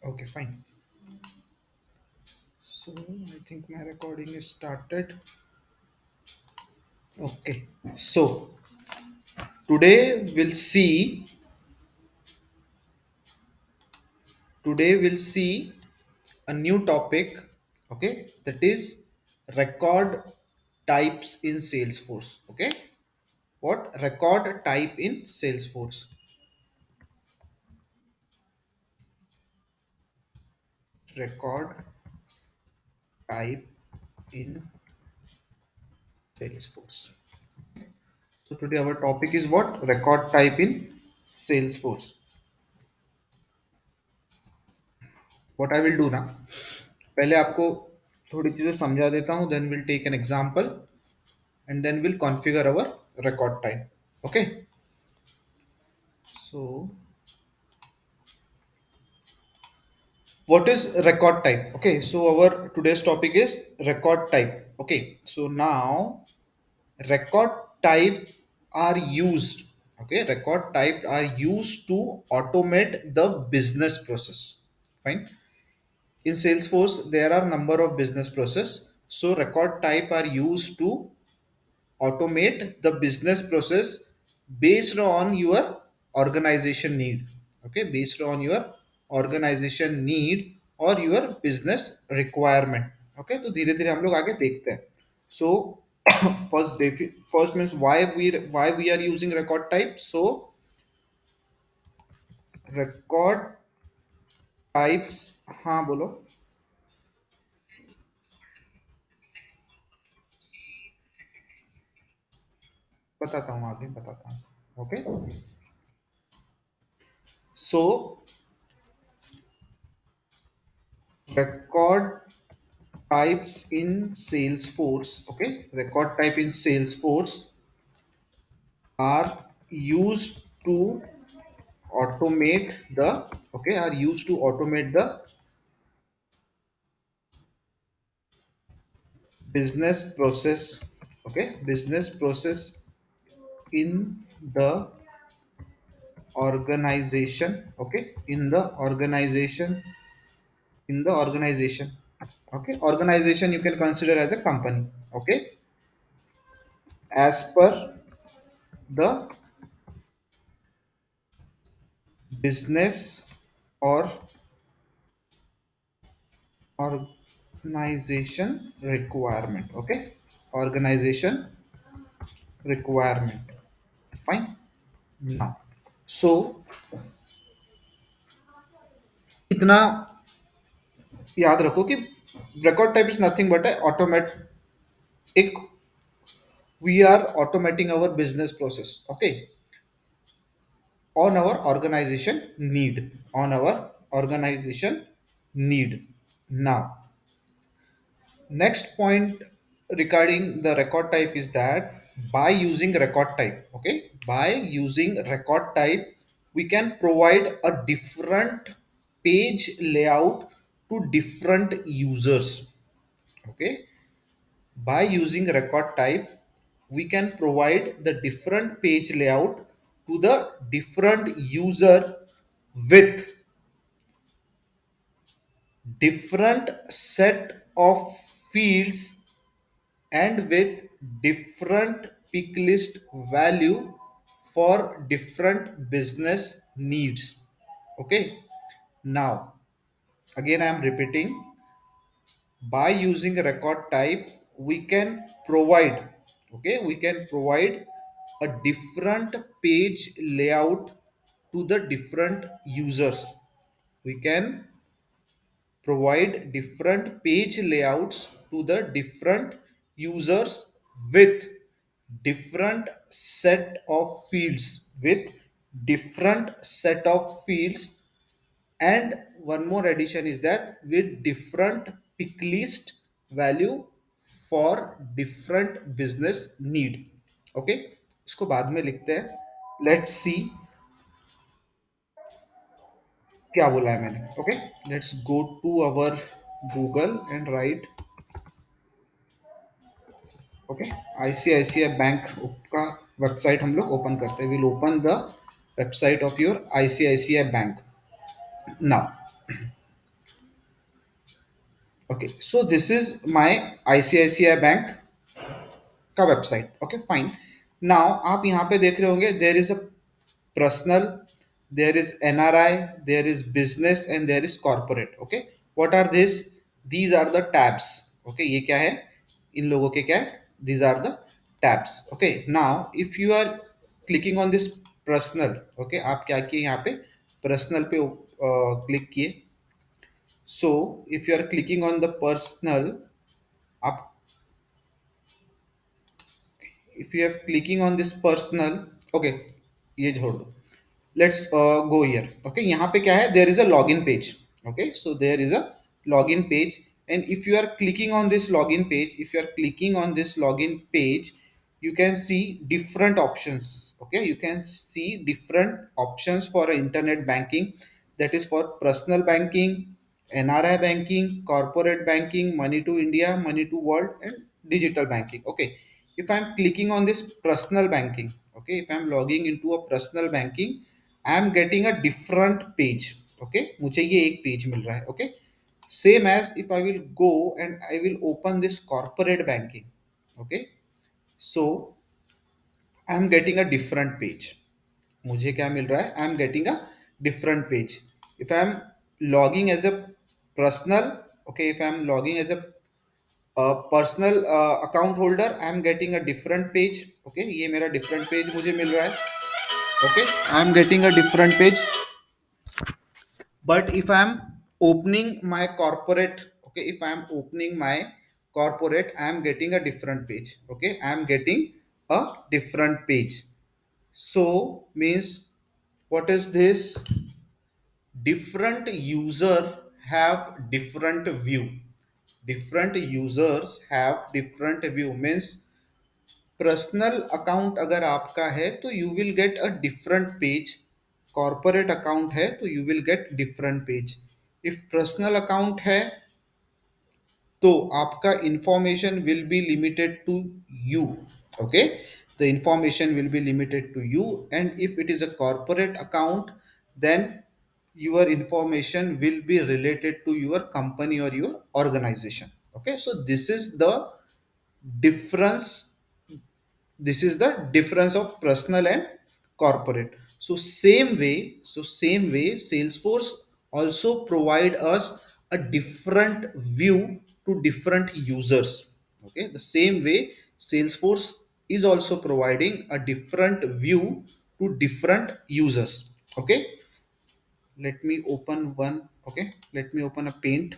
Okay, fine. So I think my recording is started. Okay. So today we'll see a new topic. Okay, that is record types in Salesforce. Okay, what record type in Salesforce? Record type in Salesforce. So today our topic is what record type in Salesforce. What I will do now, पहले आपको थोड़ी चीजें समझा देता हूँ, then we'll take an example and then we'll configure our record type. Okay, so what is record type? Okay, so our today's topic is record type. Okay, so now record type are used. Okay, record type are used to automate the business process. Fine. In Salesforce, there are number of business process. So record type are used to automate the business process based on your organization need. Okay, based on your organization need or your business requirement. Okay, तो धीरे धीरे हम लोग आगे देखते हैं. So first means why we are using record type. So record types, हाँ बोलो. बताता हूँ, आगे बताता हूँ. Okay, so record types in Salesforce. Okay, record type in Salesforce are used to automate the, okay, are used to automate the business process. Okay, business process in the organization. Okay, in the organization. Okay, organization you can consider as a company. Okay, as per the business or organization requirement. Okay, organization requirement. Fine. Now, so इतना याद रखो कि record type is nothing but a automate, एक we are automating our business process. Okay, on our organization need. Now, next point regarding the record type is that by using record type, okay, by using record type, we can provide a different page layout to different users. Okay, by using record type, we can provide the different page layout to the different user with different set of fields and with different pick list value for different business needs. Okay, now again I am repeating, by using a record type we can provide, okay, we can provide a different page layout to the different users. We can provide different page layouts to the different users with different set of fields, and one more addition is that with different pick list value for different business need. Okay, इसको बाद में लिखते हैं. Let's see क्या बोला है मैंने. Okay, let's go to our Google and write. Okay, ICICI Bank का वेबसाइट हम लोग ओपन करते हैं. Will open the website of your ICICI Bank now. Okay, so this is my ICICI Bank का वेबसाइट. Okay fine. नाउ आप यहाँ पे देख रहे होंगे there is a personal, there is NRI, there is business and there is corporate. Okay, what are this? These are the tabs. Okay, ये क्या है? इन लोगों के क्या है? These are the tabs. Okay, now if you are clicking on this personal, okay, आप क्या किए यहाँ पे? पर्सनल पे क्लिक किए. So if you are clicking on the personal, आप if you have clicking on this personal, okay, ये छोड़ दो. Let's go here. Okay, यहाँ पे क्या है? There is a login page. Okay, so there is a login page, and if you are clicking on this login page, if you are clicking on this login page, you can see different options. Okay, you can see different options for internet banking, that is for personal banking, NRI banking, corporate banking, money to India, money to world, and digital banking. Okay, if I'm clicking on this personal banking, okay, if I'm logging into a personal banking, I am getting a different page. Okay, मुझे ये एक page मिल रहा है. Okay, same as if I will go and I will open this corporate banking. Okay, so I am getting a different page. मुझे क्या मिल रहा है? I am getting a different page. If I am logging as a personal, okay, if I am logging as a personal account holder, I am getting a different page. Okay, ये मेरा different page मुझे मिल रहा है. Okay, I am getting a different page. But if I am opening my corporate, okay, if I am opening my corporate, I am getting a different page. Okay, I am getting a different page. So means, what is this? Different user have different view. Different users have different view means, personal account अगर आपका है तो you will get a different page. Corporate account है तो you will get different page. If personal account है तो आपका information will be limited to you. Okay, the information will be limited to you. And if it is a corporate account, then your information will be related to your company or your organization. Okay, so difference this is the difference of personal and corporate. So same way Salesforce also provide us a different view to different users. Okay, the same way Salesforce is also providing a different view to different users. Okay, let me open one. Okay, let me open a paint.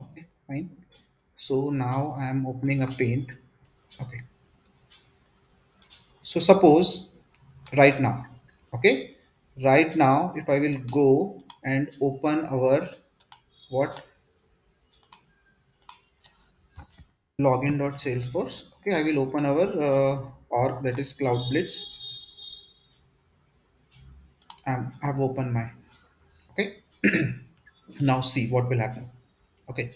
Okay, fine. So now I am opening a paint. Okay, so suppose right now, okay, right now if I will go and open our what, login.salesforce. Okay, I will open our org, that is cloud blitz. I've opened my, okay. Now see what will happen. Okay,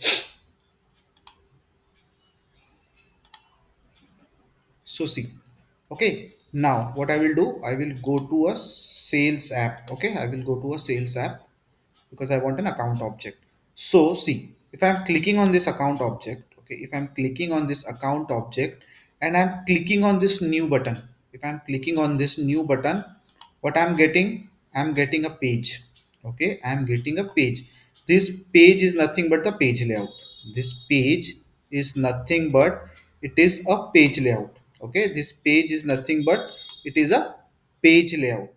so see, okay, now what I will do, I will go to a sales app. Okay, I will go to a sales app because I want an account object. So see, if I'm clicking on this account object, okay, if I'm clicking on this account object and I'm clicking on this new button, if I'm clicking on this new button, what I'm getting a page. Okay, I'm getting a page. This page is nothing but the page layout. This page is nothing but it is a page layout. Okay, this page is nothing but it is a page layout.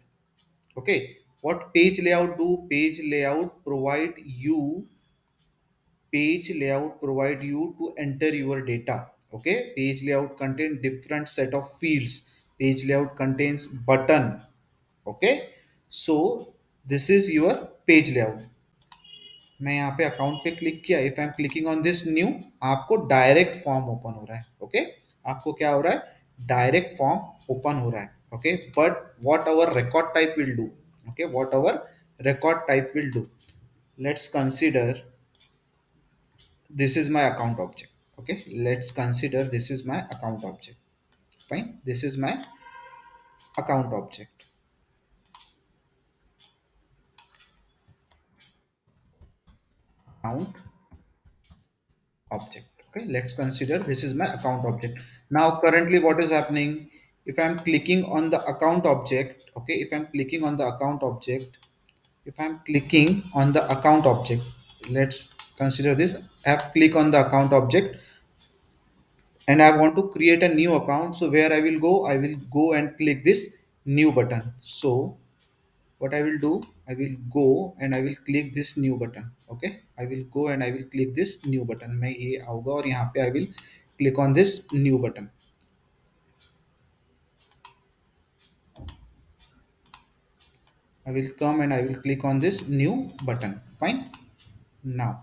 Okay, what page layout do? Page layout provide you to enter your data. Okay, page layout contain different set of fields. Page layout contains button. Okay, so this is your page layout. मैं यहाँ पे account पे click किया. If I M clicking on this new, आपको direct form open हो रहा है. Okay, आपको क्या हो रहा है? डायरेक्ट फॉर्म ओपन हो रहा है. Okay, but what our record type will do? Okay, what our record type will do, let's consider this is my account object. Okay, let's consider this is my account object. Fine, this is my account object. Account object. Okay, let's consider this is my account object. Now currently what is happening, if I'm clicking on the account object, okay, if I'm clicking on the account object, if I'm clicking on the account object, let's consider this. I have click on the account object and I want to create a new account. So where I will go and click this new button. So what I will do, I will go and I will click this new button. Okay, I will go and I will click this new button. मैं ये आऊँगा और यहाँ पे I will click on this new button. I will come and I will click on this new button. Fine. Now,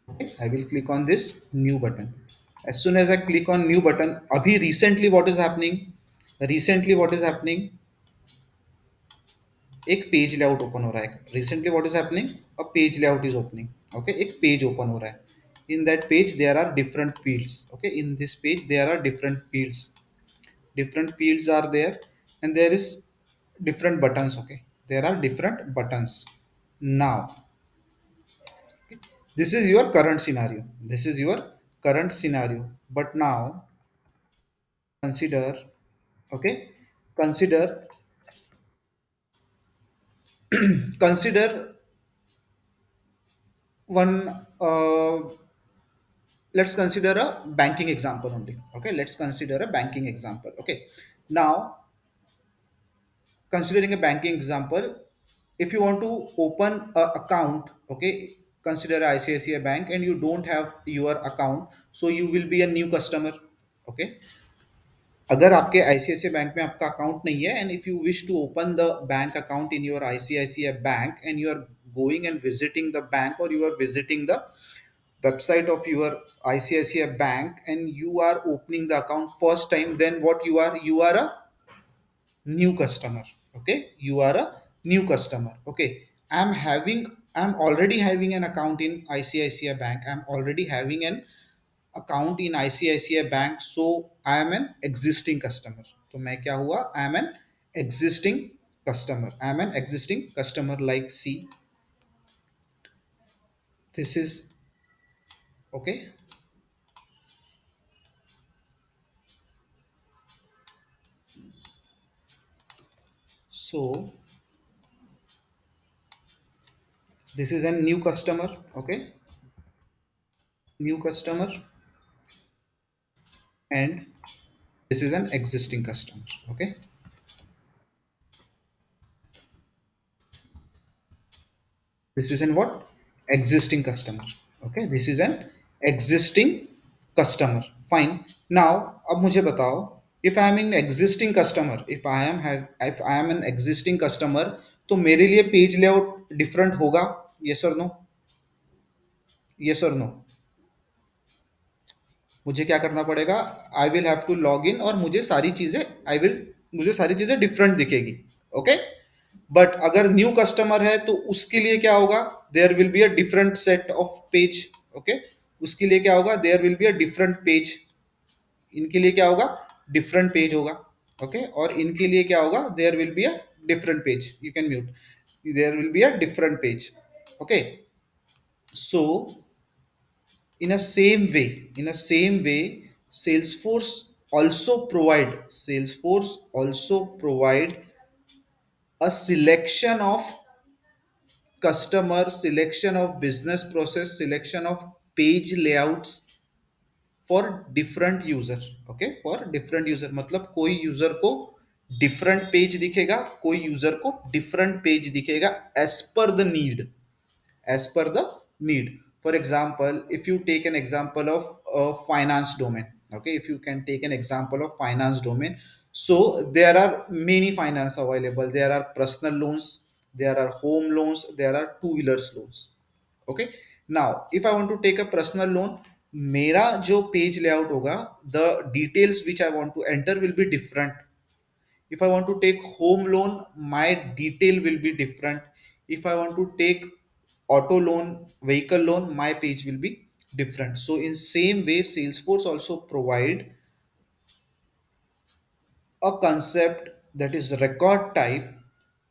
okay, I will click on this new button. As soon as I click on new button, अभी recently what is happening? Recently what is happening? एक page layout open हो रहा है. Recently what is happening? A page layout is opening. Okay, एक page open हो रहा है. In that page there are different fields. Okay, in this page there are different fields. Different fields are there, and there is different buttons. Okay, there are different buttons. Now this is your current scenario. This is your current scenario. But now consider, okay, consider, consider one. Let's consider a banking example only. Okay, let's consider a banking example. Okay, now considering a banking example, if you want to open a account, okay, consider ICICI bank and you don't have your account, so you will be a new customer. Okay, अगर आपके ICICI bank में आपका account नहीं है, and if you wish to open the bank account in your ICICI bank and you are going and visiting the bank, or you are visiting the website of your ICICI bank and you are opening the account first time, then what you are a new customer. Okay, you are a new customer. Okay, I'm already having an account in ICICI bank. I'm already having an account in ICICI bank, so I am an existing customer. तो मैं क्या हुआ, I am an existing customer. I am an existing customer. Like see, this is okay. So this is a new customer. Okay, new customer, and this is an existing customer. Okay, this is an what, existing customer. Okay, this is an existing customer. Fine. Now अब मुझे बताओ, if I am an existing customer, if I am an existing customer, तो मेरे लिए page layout different होगा? yes or no? yes or no? मुझे क्या करना पड़ेगा? I will have to log in और मुझे सारी चीजें, मुझे सारी चीजें डिफरेंट दिखेगी. ओके, बट अगर न्यू कस्टमर है तो उसके लिए क्या होगा? There will be a different set of page. Okay, उसके लिए क्या होगा? There will be a different page. इनके लिए क्या होगा? डिफरेंट पेज होगा. ओके, और इनके लिए क्या होगा? There will be a different page. You can mute. There will be a different page. Okay, so in a same way, salesforce also provide a selection of customer, selection of business process, selection of page layouts for different user. Okay, for different user मतलब कोई user को different page दिखेगा, कोई user को different page दिखेगा, as per the need. as per the need. For example, if you take an example of a finance domain, okay, if you can take an example of finance domain, so there are many finance available. There are personal loans, there are home loans, there are two wheelers loans. Okay, now if I want to take a personal loan, मेरा जो page layout होगा, the details which I want to enter will be different. if I want to take home loan, my detail will be different. If I want to take auto loan, vehicle loan, my page will be different. So in same way, Salesforce also provide a concept that is record type,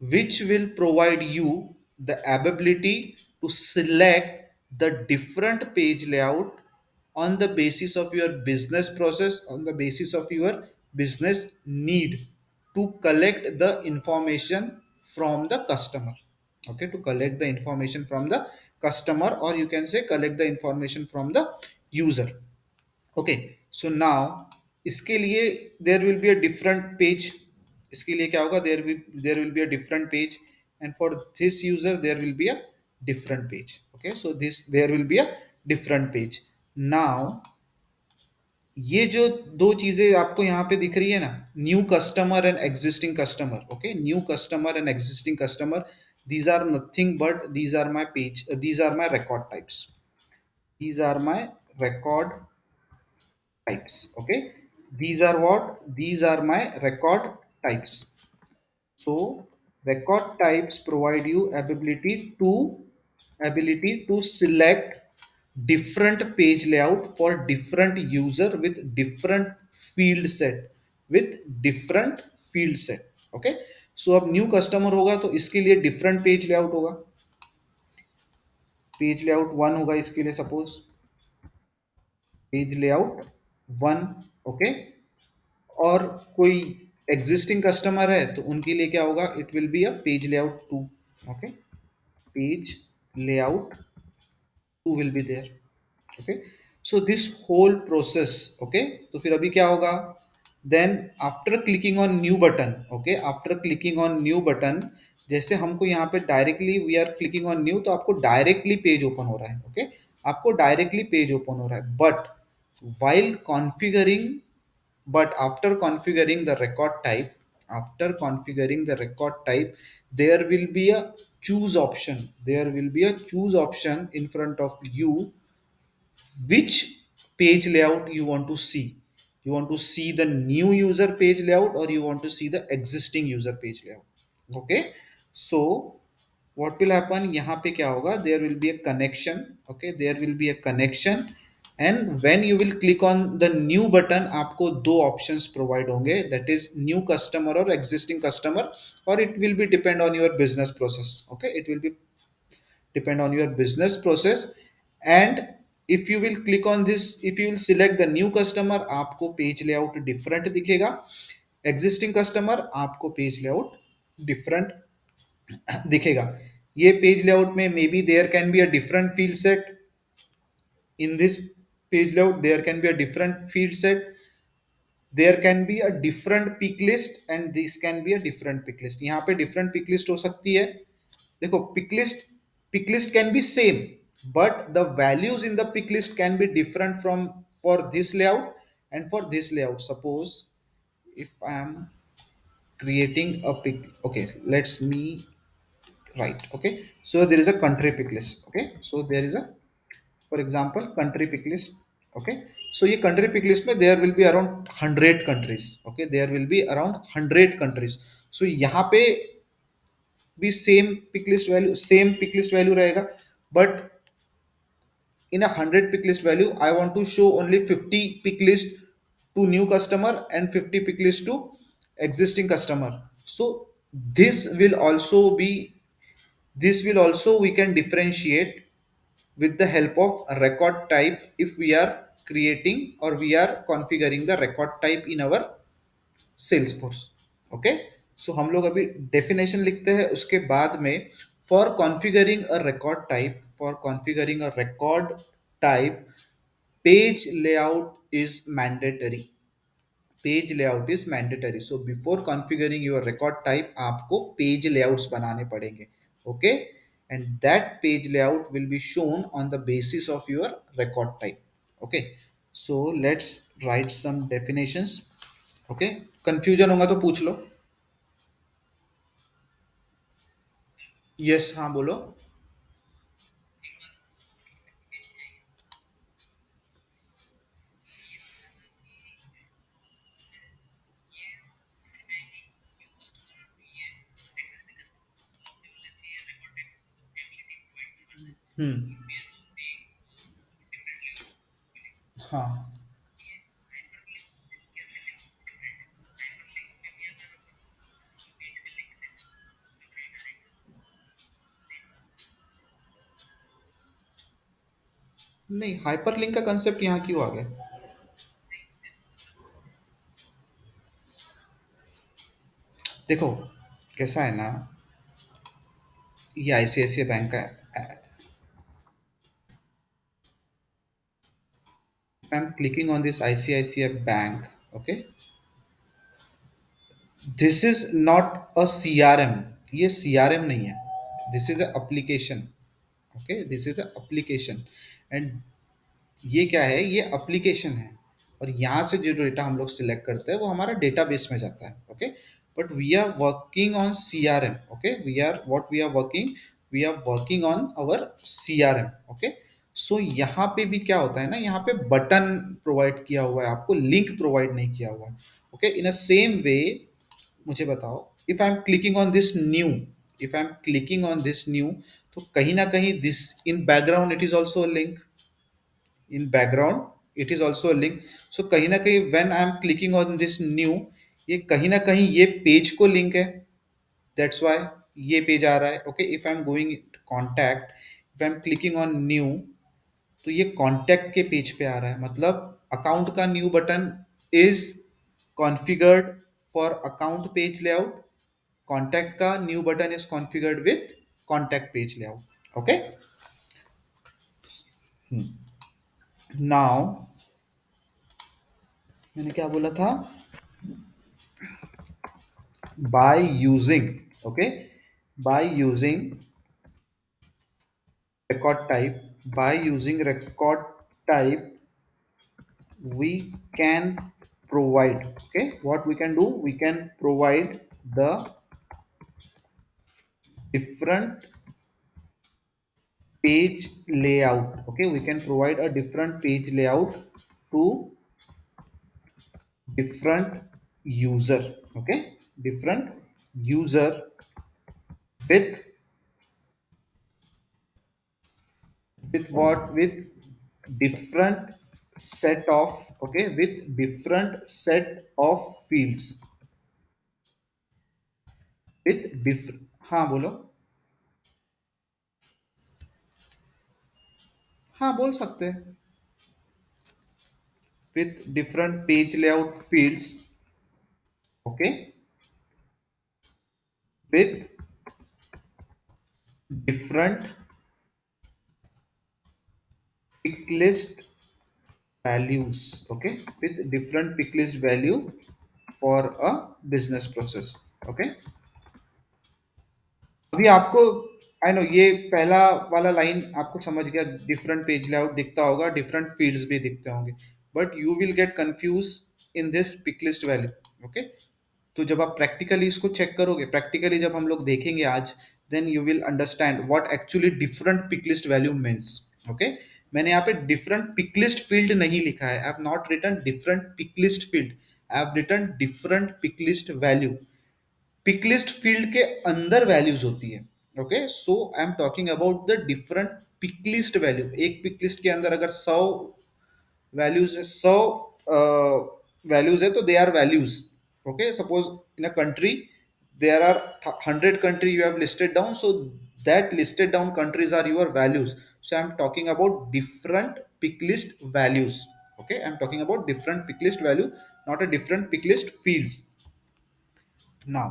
which will provide you the ability to select the different page layout on the basis of your business process, on the basis of your business need, to collect the information from the customer. Okay, to collect the information from the customer, or you can say collect the information from the user. Okay, so now इसके लिए there will be a different page. इसके लिए क्या होगा, there will be a different page, and for this user there will be a different page. Okay, so this there will be a different page. Now ये जो दो चीजें आपको यहाँ पे दिख रही है ना, new customer and existing customer. Okay, new customer and existing customer, these are nothing but these are my page, these are my record types, these are my record types. Okay, these are what, these are my record types. So record types provide you ability to select different page layout for different user with different field set, with different field set. Okay, so अब new customer होगा तो इसके लिए different page layout होगा. Page layout one होगा इसके लिए, suppose page layout one. Okay, और कोई एग्जिस्टिंग कस्टमर है तो उनके लिए क्या होगा, it will be a page layout two. Okay, page layout two will be there. Okay, so this whole process. Okay, तो फिर अभी क्या होगा, then after clicking on new button. Okay, after clicking on new button, जैसे हमको यहाँ पे directly we are clicking on new, तो आपको डायरेक्टली पेज ओपन हो रहा है. ओके, आपको डायरेक्टली पेज ओपन हो रहा है, but while configuring but after configuring the record type, after configuring the record type, there will be a choose option, there will be a choose option in front of you, which page layout you want to see. You want to see the new user page layout, or you want to see the existing user page layout. Okay, so what will happen, यहाँ पे क्या होगा, there will be a connection. Okay, there will be a connection, and when you will click on the new button, आपको दो options provide होंगे, that is new customer or existing customer, or it will be depend on your business process. Okay, it will be depend on your business process. And if you will click on this, if you will select the new customer, आपको page layout different दिखेगा. Existing customer, आपको page layout different दिखेगा. ये page layout में may be there can be a different field set. In this page layout there can be a different field set, there can be a different pick list, and this can be a different pick list. यहाँ पे different pick list हो सकती है. देखो, pick list can be same, but the values in the pick list can be different from for this layout and for this layout. Suppose if I am creating a pick, okay, let's me write. Okay, so there is a country pick list. Okay, so there is a, for example, country pick list. Okay, so ये country pick list में there will be around 100 countries. Okay, there will be around 100 countries. So यहाँ पे भी same pick list value रहेगा, but in a 100 pick list value I want to show only 50 pick list to new customer and 50 pick list to existing customer. So this will also be, this will also we can differentiate with the help of a record type, if we are creating or we are configuring the record type in our Salesforce. Okay, so हम लोग अभी definition लिखते हैं, उसके बाद में for configuring a record type, for configuring a record type, page layout is mandatory. Page layout is mandatory. So before configuring your record type, आपको page layouts बनाने पड़ेंगे. Okay, and that page layout will be shown on the basis of your record type. Okay, so let's write some definitions. Okay, confusion होगा तो पूछ लो. Yes, हाँ बोलो. हम्म. हाँ. नहीं, हाइपरलिंक का कंसेप्ट यहाँ क्यों आ गया? देखो, कैसा है ना, ये आईसीआईसीआई बैंक का, I am clicking on this ICICI bank, okay, this is not a CRM, ये सीआरएम नहीं है, this is a application, okay, this is a application, and ये क्या है, ये एप्लीकेशन है, और यहाँ से जो डेटा हम लोग सिलेक्ट करते हैं वो हमारा डेटाबेस में जाता है, okay, but we are working on CRM, okay, we are working on our CRM, okay. So यहाँ पे भी क्या होता है ना, यहाँ पे बटन प्रोवाइड किया हुआ है, आपको लिंक प्रोवाइड नहीं किया हुआ है, ओके। इन अ सेम वे, मुझे बताओ, if I M clicking on this new, if I M clicking on this new, तो कहीं ना कहीं this in background it is also link, in background it is also a link, so कहीं ना कहीं when I am clicking on this new, ये कहीं ना कहीं ये पेज को लिंक है, that's why ये पेज आ रहा है, okay। if I am going to contact, if I am clicking on new, तो ये कांटेक्ट के पेज पे आ रहा है, मतलब अकाउंट का new button is configured for account page layout, contact का new button is configured with contact page layout, okay. Now मैंने क्या बोला था, by using, okay, by using record type, by using record type we can provide, okay, what we can do, we can provide the different page layout, okay, we can provide a different page layout to different user, okay, different user with what, with different set of, okay, with different set of fields, with different, हाँ बोलो, हाँ बोल सकते हैं, with different page layout fields, okay, with different pick list values, okay, with different pick list value for a business process, okay। अभी आपको, आई know ये पहला वाला लाइन आपको समझ गया, डिफरेंट पेज लेआउट दिखता होगा, डिफरेंट फील्ड्स भी दिखते होंगे, but you will get confuse in this pick list value, okay. तो जब आप प्रैक्टिकली इसको चेक करोगे, प्रैक्टिकली जब हम लोग देखेंगे आज, then you will understand what actually different pick list value means, okay. मैंने यहाँ पे डिफरेंट पिक लिस्ट फील्ड नहीं लिखा है, I have not written different pick list field, I have written different pick list value, pick list field के अंदर values होती है, okay. So I am talking about the different pick list value, एक pick list के अंदर अगर 100 values है, 100 values है, तो they are values, okay. Suppose in a country there are 100 country you have listed down, so that listed down countries are your values, so I am talking about different pick list values, okay, I'm talking about different pick list value, not a different pick list fields. Now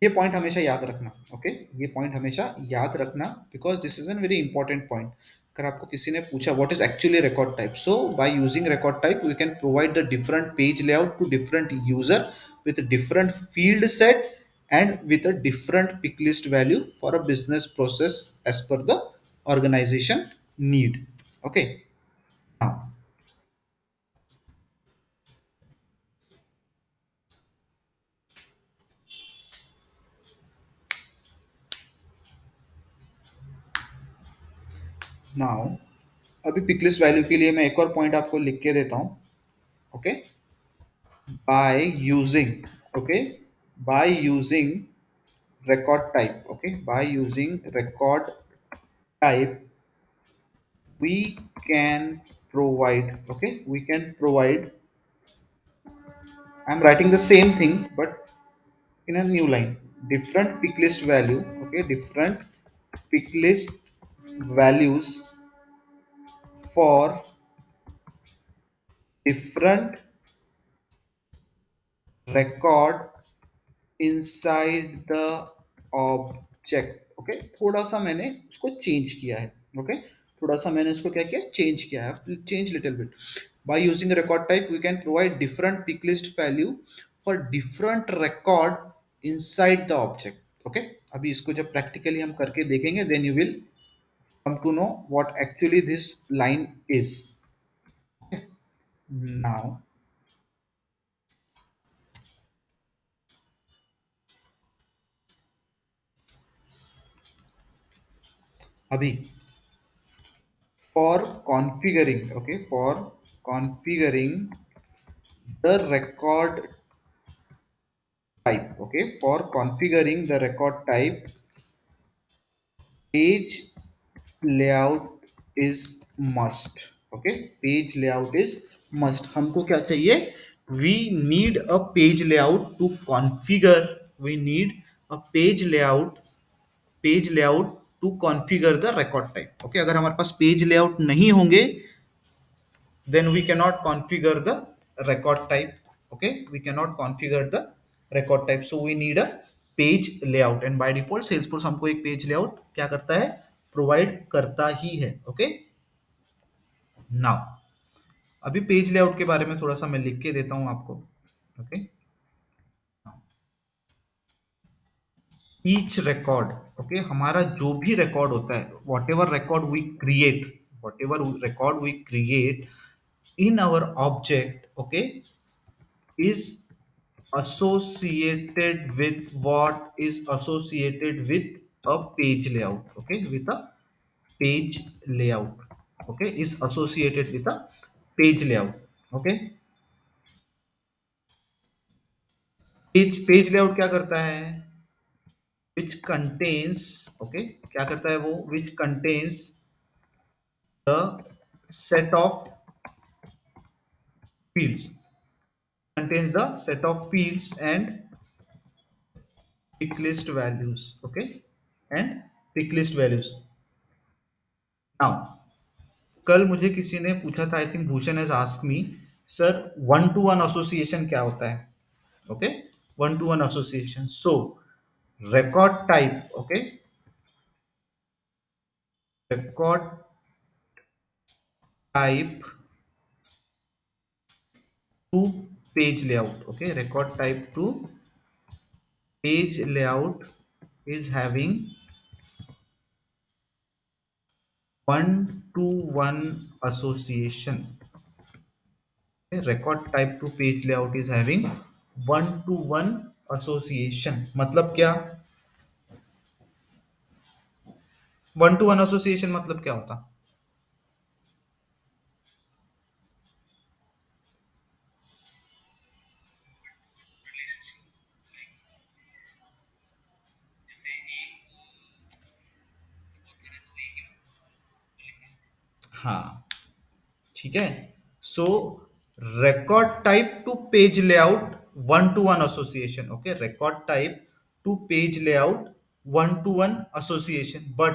ये point हमेशा याद रखना, okay, ये point हमेशा याद रखना, because this is an very important point. अगर आपको किसी ने पूछा what is actually record type, so by using record type we can provide the different page layout to different user with different field set and with a different pick list value for a business process as per the organisation need, okay. Now अभी pick list value के लिए मैं एक और point आपको लिख के देता हूँ, okay. by using, okay, by using record type, okay, by using record type we can provide, okay, we can provide, I'm writing the same thing but in a new line, different pick list value, okay, different pick list values for different record inside the object. Okay, थोड़ा सा मैंने इसको change किया है। Okay, थोड़ा सा मैंने इसको क्या किया, चेंज किया है, change little bit. By using record type we can provide different pick list value for different record inside the object. Okay, अभी इसको जब प्रैक्टिकली हम करके देखेंगे then you will come to know what actually this line is. Now अभी for configuring, okay, for configuring the record type, okay, for configuring the record type, page layout is must। okay, page layout is must। हमको क्या चाहिए, we need a page layout to configure, we need a page layout to configure the record type। okay, अगर हमारे पास page layout नहीं होंगे then we cannot configure the record type। okay, we cannot configure the record type, so we need a page layout and by default salesforce हमको एक page layout क्या करता है, provide करता ही है। ओके, नाउ अभी पेज लेआउट के बारे में थोड़ा सा मैं लिख के देता हूं आपको। ओके, ईच रिकॉर्ड, ओके, हमारा जो भी रिकॉर्ड होता है, whatever record we create in our object, okay, is associated with what is associated with a page layout। okay, with a page layout, okay, is associated with a page layout। okay, page layout क्या करता है, which contains, okay, क्या करता है वो, which contains the set of fields, contains the set of fields and pick list values। okay, and pick list values। Now कल मुझे किसी ने पूछा था, I think Bhushan has ask me, sir one two one association क्या होता है। Okay, one two one association, so record type, okay, record type two page layout, okay, record type two page layout is having one to one association। record type to page layout is having one to one association। मतलब क्या, one two one association मतलब क्या होता। हाँ, ठीक है, सो record type two page layout one two one association. Okay, record type two page layout one two one association, but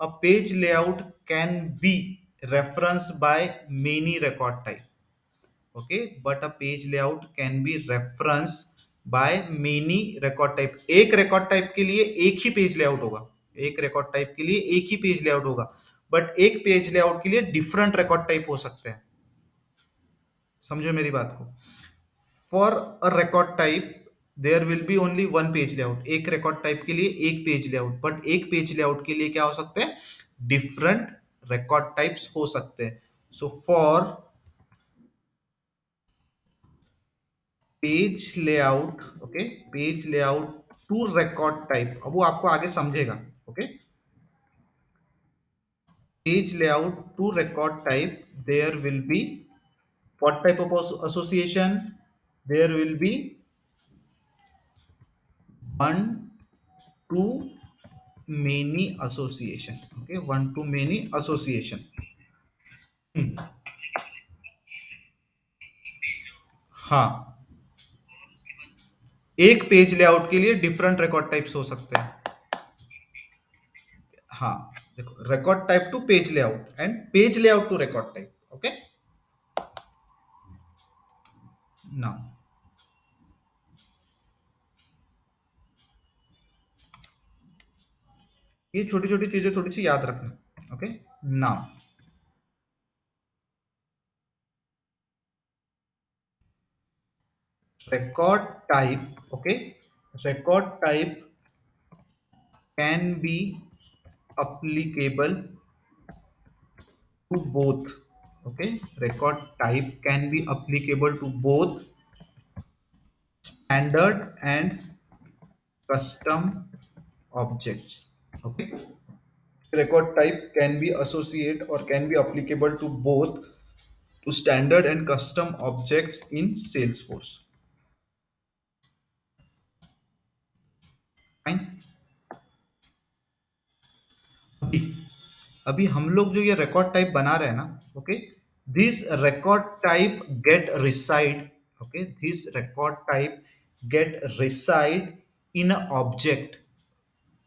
a page layout can be referenced by many record type। okay, but a page layout can be referenced by many record type। एक record type के लिए एक ही page layout होगा, एक record type के लिए एक ही page layout होगा, बट एक पेज लेआउट के लिए डिफरेंट record type हो सकते हैं। समझो मेरी बात को, for a record type there will be only one page layout. एक record type के लिए एक पेज लेआउट, बट एक पेज लेआउट के लिए क्या हो सकते हैं, डिफरेंट record types हो सकते हैं। So for page layout, okay, page layout to record type, अब वो आपको आगे समझेगा। Okay, page layout to record type there will be what type of association, there will be one to many association। okay, one to many association। हाँ, एक page layout के लिए different record types हो सकते हैं। हाँ, record type to page layout and page layout to record type. Okay, now ये छोटी छोटी चीजें थोड़ी सी याद रखना. Okay, now record type. Okay, record type can be applicable to both. Okay, record type can be applicable to both standard and custom objects. Okay, record type can be associate or can be applicable to both to standard and custom objects in Salesforce. Fine. अभी अभी हम लोग जो ये record type बना रहे हैं ना. Okay, this record type get reside. Okay, this record type get reside in a object,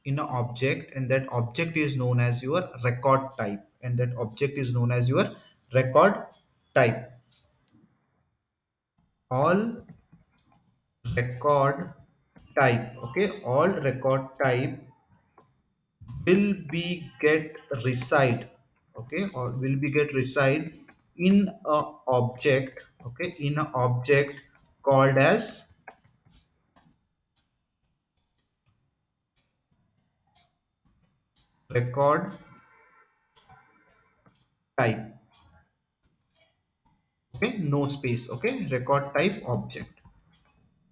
in a object, and that object is known as your record type, and that object is known as your record type. All record type, okay, all record type will be get reside, okay, or will be get reside in a object, okay, in a object called as record type. Okay, no space. Okay, record type object.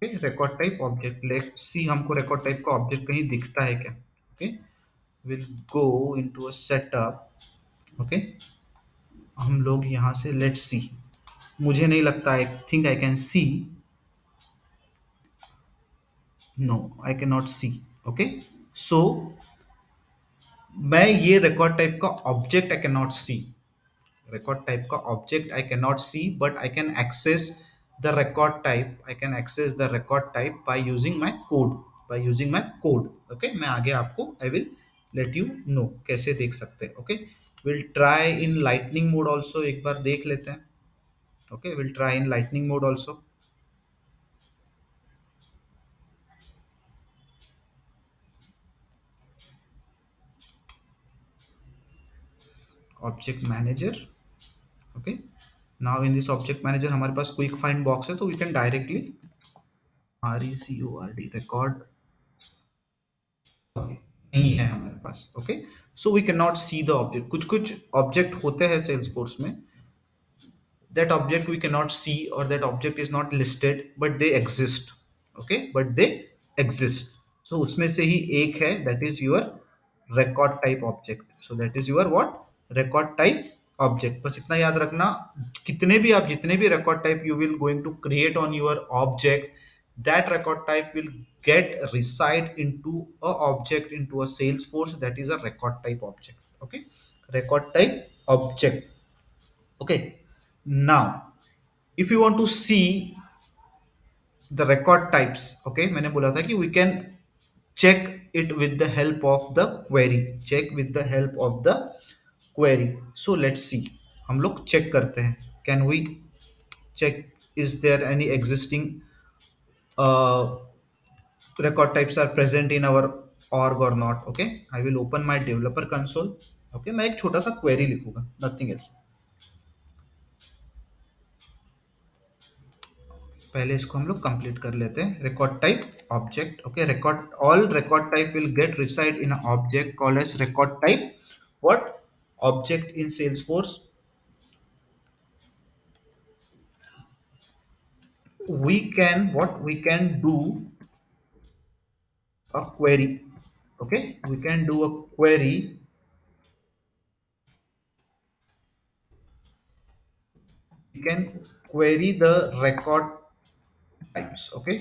Okay, record type object. Let's see हमको record type का object कहीं दिखता है क्या. Okay, we'll go into a setup. Okay, हम लोग यहाँ से let's see. मुझे नहीं लगता, I think I can see. No, I cannot see. Okay, so मैं ये record type का object I cannot see. Record type का object I cannot see, but I can access the record type. I can access the record type by using my code. By using my code. Okay, मैं आगे आपको I will let you know कैसे देख सकते हैं. Okay, we'll try in lightning mode also. एक बार देख लेते हैं. Okay, we'll try in lightning mode also. Object manager. Okay, now in this object manager हमारे पास quick find box है, तो we can directly record नहीं है हमारे पास. Okay, so we can not see the object. कुछ कुछ ऑब्जेक्ट होते हैं सेल्सफोर्स में, that object we cannot see or that object is not listed but they exist. Okay, but they exist. So उसमें से ही एक है, that is your record type object. So that is your what, record type object. बस इतना याद रखना. कितने भी आप जितने भी record type you will going to create on your object, that record type will get reside into a object, into a Salesforce, that is a record type object. Okay, record type object. Okay, now if you want to see the record types, okay, मैंने बोला था कि we can check it with the help of the query. Check with the help of the query. So let's see, हम लोग check करते हैं. Can we check is there any existing uh, record types are present in our org or not. Okay, I will open my developer console. Okay, मैं एक छोटा सा query लिखूंगा, nothing else. पहले इसको हम लोग कंप्लीट कर लेते हैं. Record type object. Okay, record all record type will get reside in object called as record type. What object in Salesforce we can, what we can do a query. Okay, we can do a query. We can query the record types. Okay,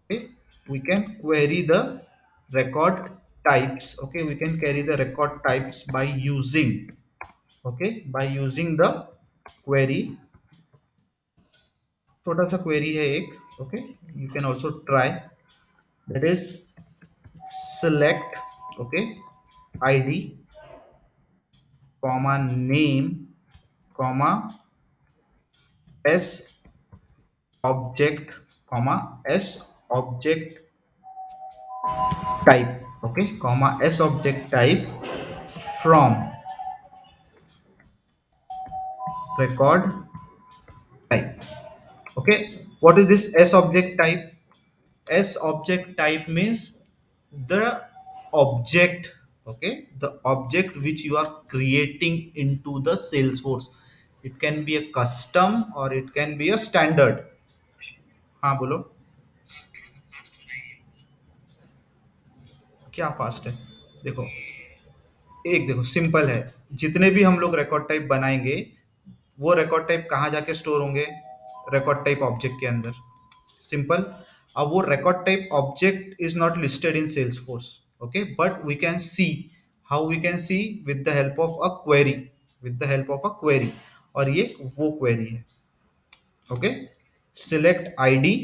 okay, we can query the record types. Okay, we can query the record types by using, okay, by using the query. छोटा सा query है एक. Okay, you can also try, that is select. Okay, id comma name comma s object comma s object type, okay, comma s object type from record type. Okay, what is this s object type? S object type means the object, okay, the object which you are creating into the Salesforce. It can be a custom or it can be a standard. हाँ बोलो, क्या fast है? देखो, एक देखो simple है, जितने भी हम लोग रिकॉर्ड टाइप बनाएंगे वो रिकॉर्ड टाइप कहाँ जाके स्टोर होंगे? रिकॉर्ड टाइप ऑब्जेक्ट के अंदर। सिंपल। अब वो record type object is not listed in Salesforce, okay, but we can see, how we can see? With the help of a query, with the help of a query, और ये वो query है, okay. Select ID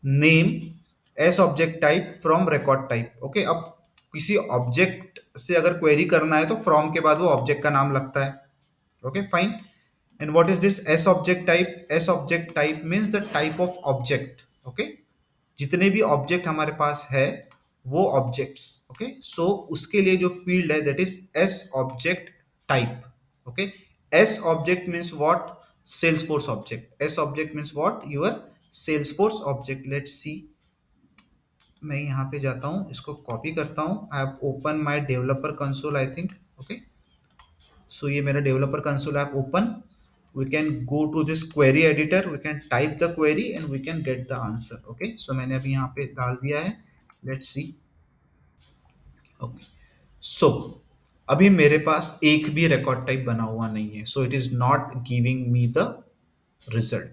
name S object type from record type, okay. अब किसी object से अगर query करना है तो फ्रॉम के बाद वो ऑब्जेक्ट का नाम लगता है, okay, fine. And what is this s object type? S object type means the type of object, okay, जितने भी ऑब्जेक्ट हमारे पास है वो ऑब्जेक्ट्स, ओके, सो उसके लिए जो फील्ड है that is S object type, okay. S object means what? Salesforce object. S object means what? Your Salesforce object. Let's see, मैं यहाँ पे जाता हूँ, इसको कॉपी करता हूँ। I have open my developer console, I think, okay. So ये मेरा developer console app open, we can go to this query editor, we can type the query and we can get the answer, okay. So मैंने अभी यहाँ पे डाल दिया है, let's see, okay. So अभी मेरे पास एक भी रिकॉर्ड टाइप बना हुआ नहीं है, so it is not giving me the result.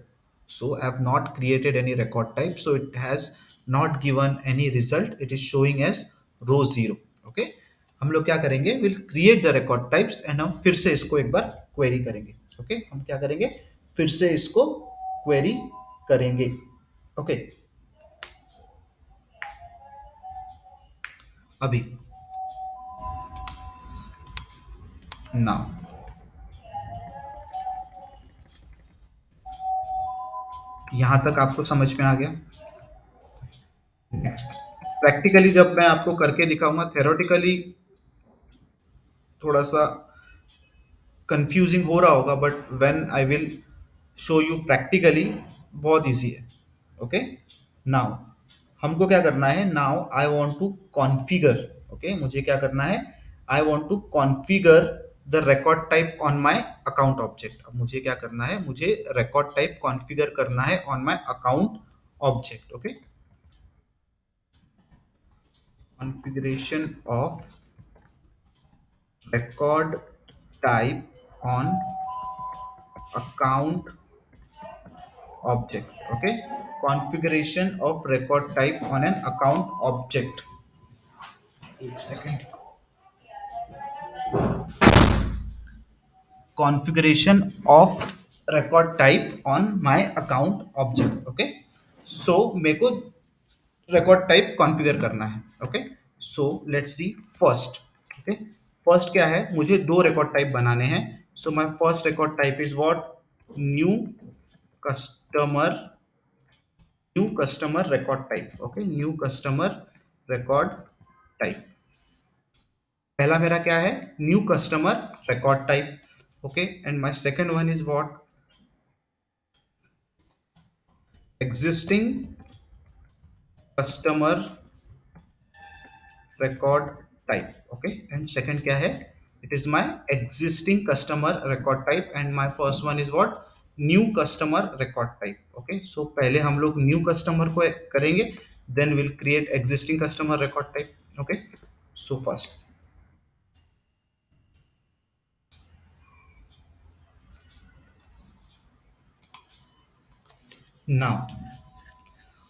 So I have not created any record type, so it has not given any result. It is showing as row 0, okay. हम लोग क्या करेंगे? Will create the record types and हम फिर से इसको एक बार query करेंगे, ओके। हम क्या करेंगे? फिर से इसको क्वेरी करेंगे, ओके। अभी नाउ यहां तक आपको समझ में आ गया? नेक्स्ट, प्रैक्टिकली जब मैं आपको करके दिखाऊंगा, थेरोटिकली थोड़ा सा कंफ्यूजिंग हो रहा होगा, but when I will show you practically बहुत इजी है, ओके। नाउ हमको क्या करना है? Now I want to configure, okay, मुझे क्या करना है? I want to configure the record type on my account object. अब मुझे क्या करना है? मुझे रिकॉर्ड टाइप कॉन्फ़िगर करना है on my account object, okay. Configuration of record type on account object, okay. Configuration of record type on an account object, एक second. configuration of record type on my account object, okay. So मेरे को record type configure करना है, okay. So let's C first, okay. First क्या है? मुझे दो record type बनाने हैं। सो my first record type is what? New customer, new customer record type, okay, new customer record type. पहला मेरा क्या है? New customer record type, okay. And my second one is what? Existing customer record type, okay. And second क्या है? It is my existing customer record type and my first one is what? New customer record type, okay. So पहले हम लोग new customer को करेंगे, then we'll create existing customer record type, okay. So first now,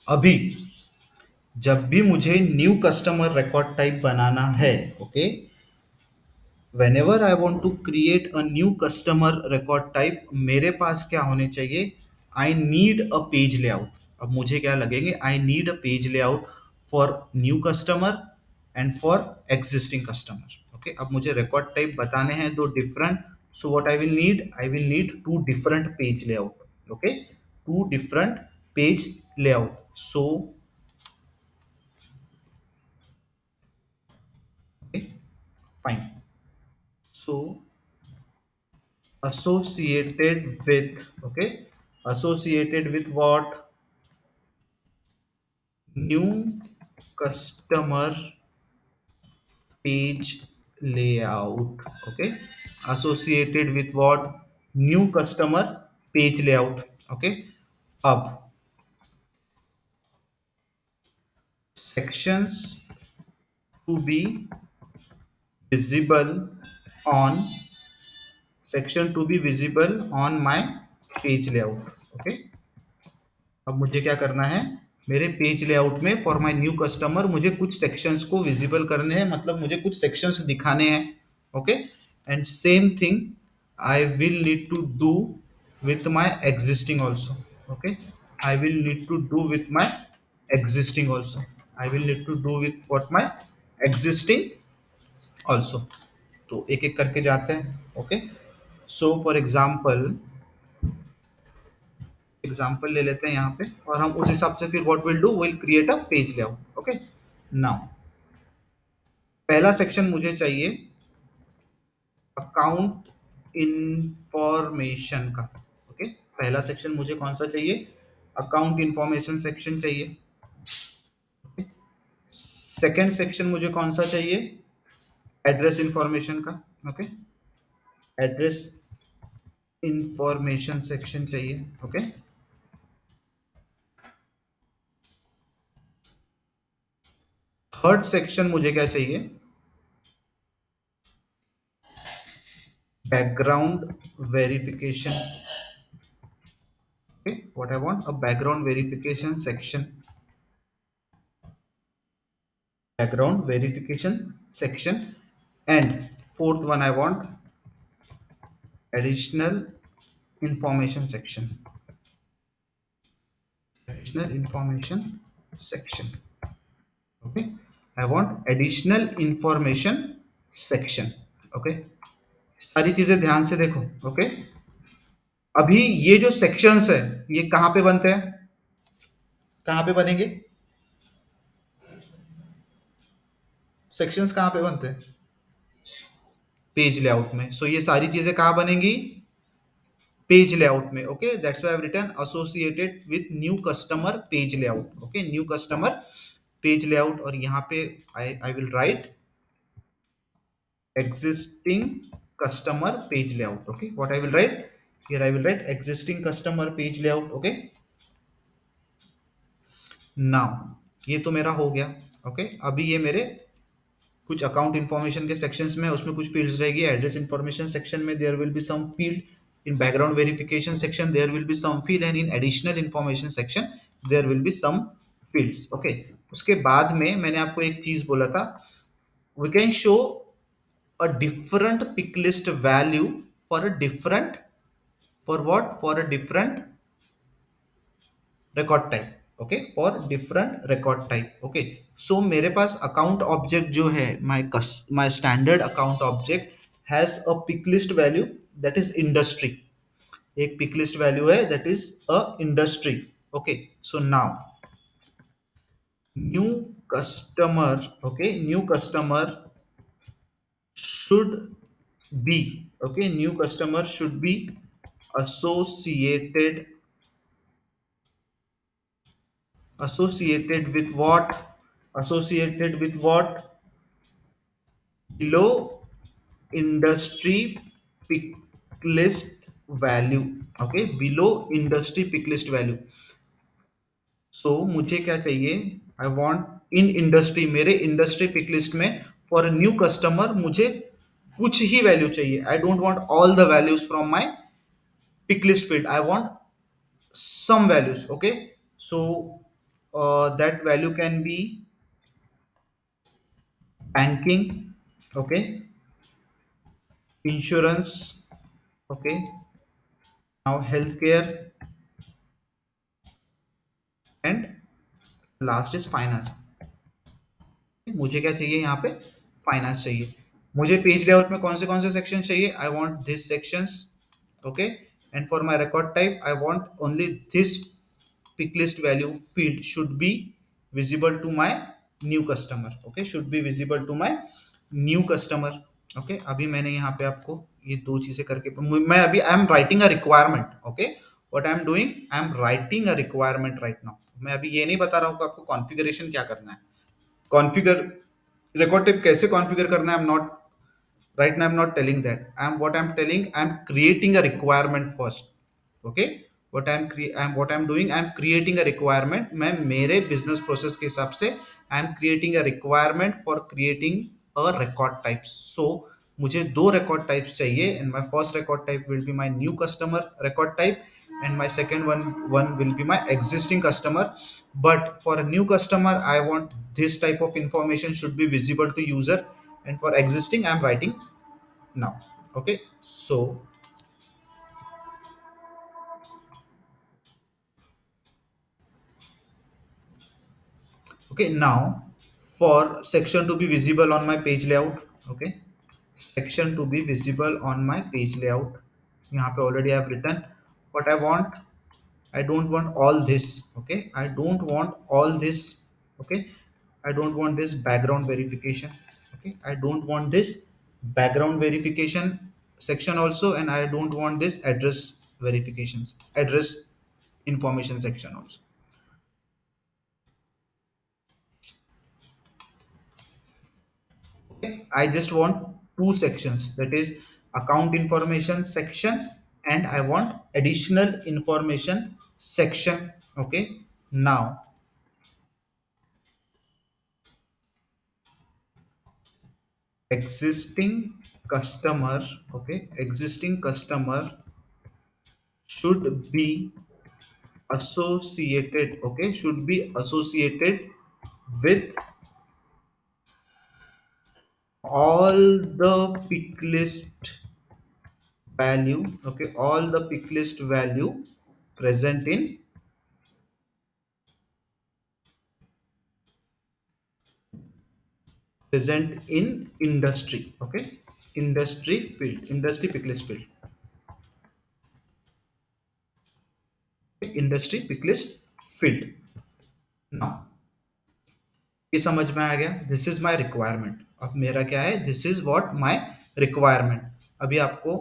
अभी जब भी मुझे new customer record type बनाना है, okay, whenever I want to create a new customer record type, मेरे पास क्या होने चाहिए? I need a page layout. अब मुझे क्या लगेंगे? I need a page layout for new customer and for existing customer. Okay, अब मुझे रिकॉर्ड टाइप बताने हैं दो different, so what I will need two different page layout, okay, two different page layout, so okay fine, so associated with, okay, associated with what, new customer page layout, okay, associated with what, new customer page layout, okay, अब sections to be visible on, section to be visible on my page layout, okay, अब मुझे क्या करना है, मेरे page layout में for my new customer मुझे कुछ सेक्शंस को विजिबल करने हैं, मतलब मुझे कुछ सेक्शंस दिखाने हैं, okay, and same thing I will need to do with my existing also, okay, I will need to do with my existing also, I will need to do with what my existing also, तो एक एक करके जाते हैं, okay, so for example ले लेते हैं यहाँ पे, और हम उस हिसाब से फिर what will do, will create a page layout, okay, now पहला सेक्शन मुझे चाहिए अकाउंट इंफॉर्मेशन का, ओके, पहला सेक्शन मुझे कौन सा चाहिए, अकाउंट इंफॉर्मेशन सेक्शन चाहिए, सेकंड सेक्शन मुझे कौन सा चाहिए, एड्रेस इंफॉर्मेशन का, ओके, एड्रेस इंफॉर्मेशन सेक्शन चाहिए, ओके, थर्ड सेक्शन मुझे क्या चाहिए, background verification, okay, what I want, a background verification section, background verification section, and fourth one I want additional information section, additional information section, okay, I want additional information section, okay, सारी चीजें ध्यान से देखो, okay, अभी ये जो sections है ये कहां पे बनते हैं, कहां पे बनेंगे, सेक्शंस कहां पे बनते हैं, पेज लेआउट में, सो ये सारी चीजें कहां बनेंगी, पेज लेआउट में, okay, that's why I have written associated with new customer page layout, okay, new customer page layout, और यहाँ पे I will write existing customer page layout, okay, what I will write, here I will write existing customer page layout, okay, now ये तो मेरा हो गया, okay, अभी ये मेरे कुछ अकाउंट इंफॉर्मेशन के सेक्शंस में उसमें कुछ फील्ड्स रहेगी, एड्रेस इंफॉर्मेशन सेक्शन में there will be some field, in background verification section there will be some field, and in additional information section there will be some fields, okay, उसके बाद में मैंने आपको एक चीज बोला था, we can show a different pick list value for a different, for what, for a different record type, okay, for different record type, okay, so मेरे पास अकाउंट ऑब्जेक्ट जो है, my standard account object has a pick list value that is industry, एक pick list value है that is a industry, okay, so now new customer, okay, new customer should be, okay, new customer should be associated, associated with what, associated with what, below industry pick list value, okay, below industry pick list value, so मुझे क्या चाहिए, I want in industry, मेरे industry pick list में for a new customer मुझे कुछ ही value चाहिए, आई don't want all the values from my pick list field, I want some values, okay, so that value can be banking, okay, insurance, okay, now healthcare, and last is finance, मुझे क्या चाहिए यहाँ पे, finance चाहिए, मुझे page layout में कौन से सेक्शन चाहिए? I want this sections, okay, and for my record type I want only this pick list value field should be visible to my new customer, okay, should be visible to my new customer, okay. अभी मैंने यहाँ पे आपको ये दो चीजें करके, मैं अभी आई am writing a requirement, okay, what I am doing, I am writing a requirement right now. मैं अभी ये नहीं बता रहा हूँ कि आपको कॉन्फ़िगरेशन क्या करना है, कॉन्फ़िगर रिकॉर्ड टाइप कैसे कॉन्फ़िगर करना है, I am not, right now I'm not telling that, I'm telling, I'm creating a requirement first, okay, what I'm doing, I'm creating a requirement, मैं मेरे business process के हिसाब से I'm creating a requirement for creating a record types, so मुझे दो record types चाहिए, and my first record type will be my new customer record type, and my second one will be my existing customer. But for a new customer I want this type of information should be visible to user, and for existing I'm writing now, okay. So okay, now for section to be visible on my page layout, okay, section to be visible on my page layout, यहाँ पे already I have written what I want. I don't want all this, okay, I don't want all this, okay, I don't want this background verification, okay, I don't want this background verification section also, and I don't want this address verifications, address information section also. Okay, I just want two sections, that is account information section, and I want additional information section, okay. Now existing customer, okay, existing customer should be associated, okay, should be associated with all the pick list value, okay, all the pick list value present in, present in industry, okay, industry field, industry pick list field, okay? Industry pick list field. Now ये समझ में आ गया, this is my requirement, अब मेरा क्या है, this is what my requirement. अभी आपको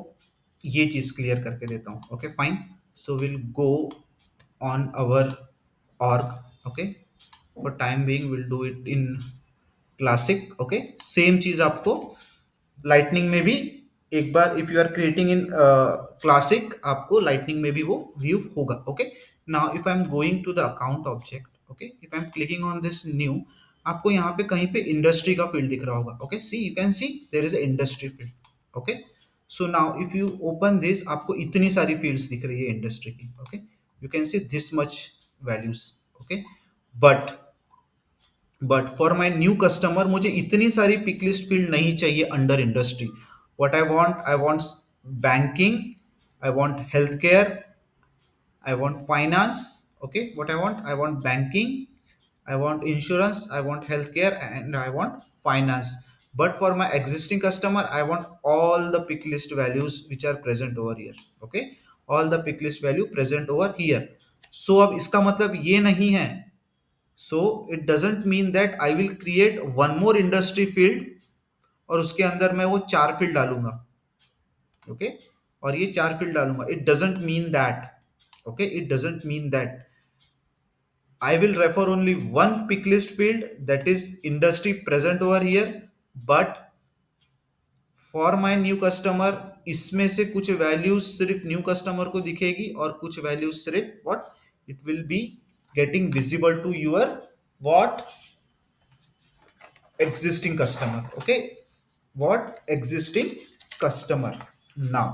ये चीज क्लियर करके देता हूँ, okay fine. So will go on our org, okay, for time being will do it in classic, okay. Same चीज आपको लाइटनिंग में भी एक बार, if you are creating in classic, आपको लाइटनिंग में भी वो व्यू होगा, okay. Now if I am going to the account object, okay, if I M clicking on this new, आपको यहाँ पे कहीं पे इंडस्ट्री का फील्ड दिख रहा होगा, okay, see you can see there is a industry field, okay. So now if you open this, आपको इतनी सारी फील्ड्स दिख रही है इंडस्ट्री की, okay, you can see this much values, okay. But for my new customer मुझे इतनी सारी पिक लिस्ट फील्ड नहीं चाहिए under industry. What I want banking, I want health care, I want finance. Okay, what I want banking, I want insurance, I want healthcare, and I want finance. But for my existing customer, I want all the pick list values which are present over here. Okay, all the pick list value present over here. So अब इसका मतलब ये नहीं है. So it doesn't mean that I will create one more industry field और उसके अंदर मैं वो चार फील्ड डालूंगा, ओके, और ये चार फील्ड डालूंगा. It doesn't mean that, okay, it doesn't mean that. I will refer only one pick list field, that is industry present over here, but for my new customer इसमें से कुछ values सिर्फ new customer को दिखेगी और कुछ values सिर्फ what it will be getting visible to your what existing customer, okay, what existing customer. Now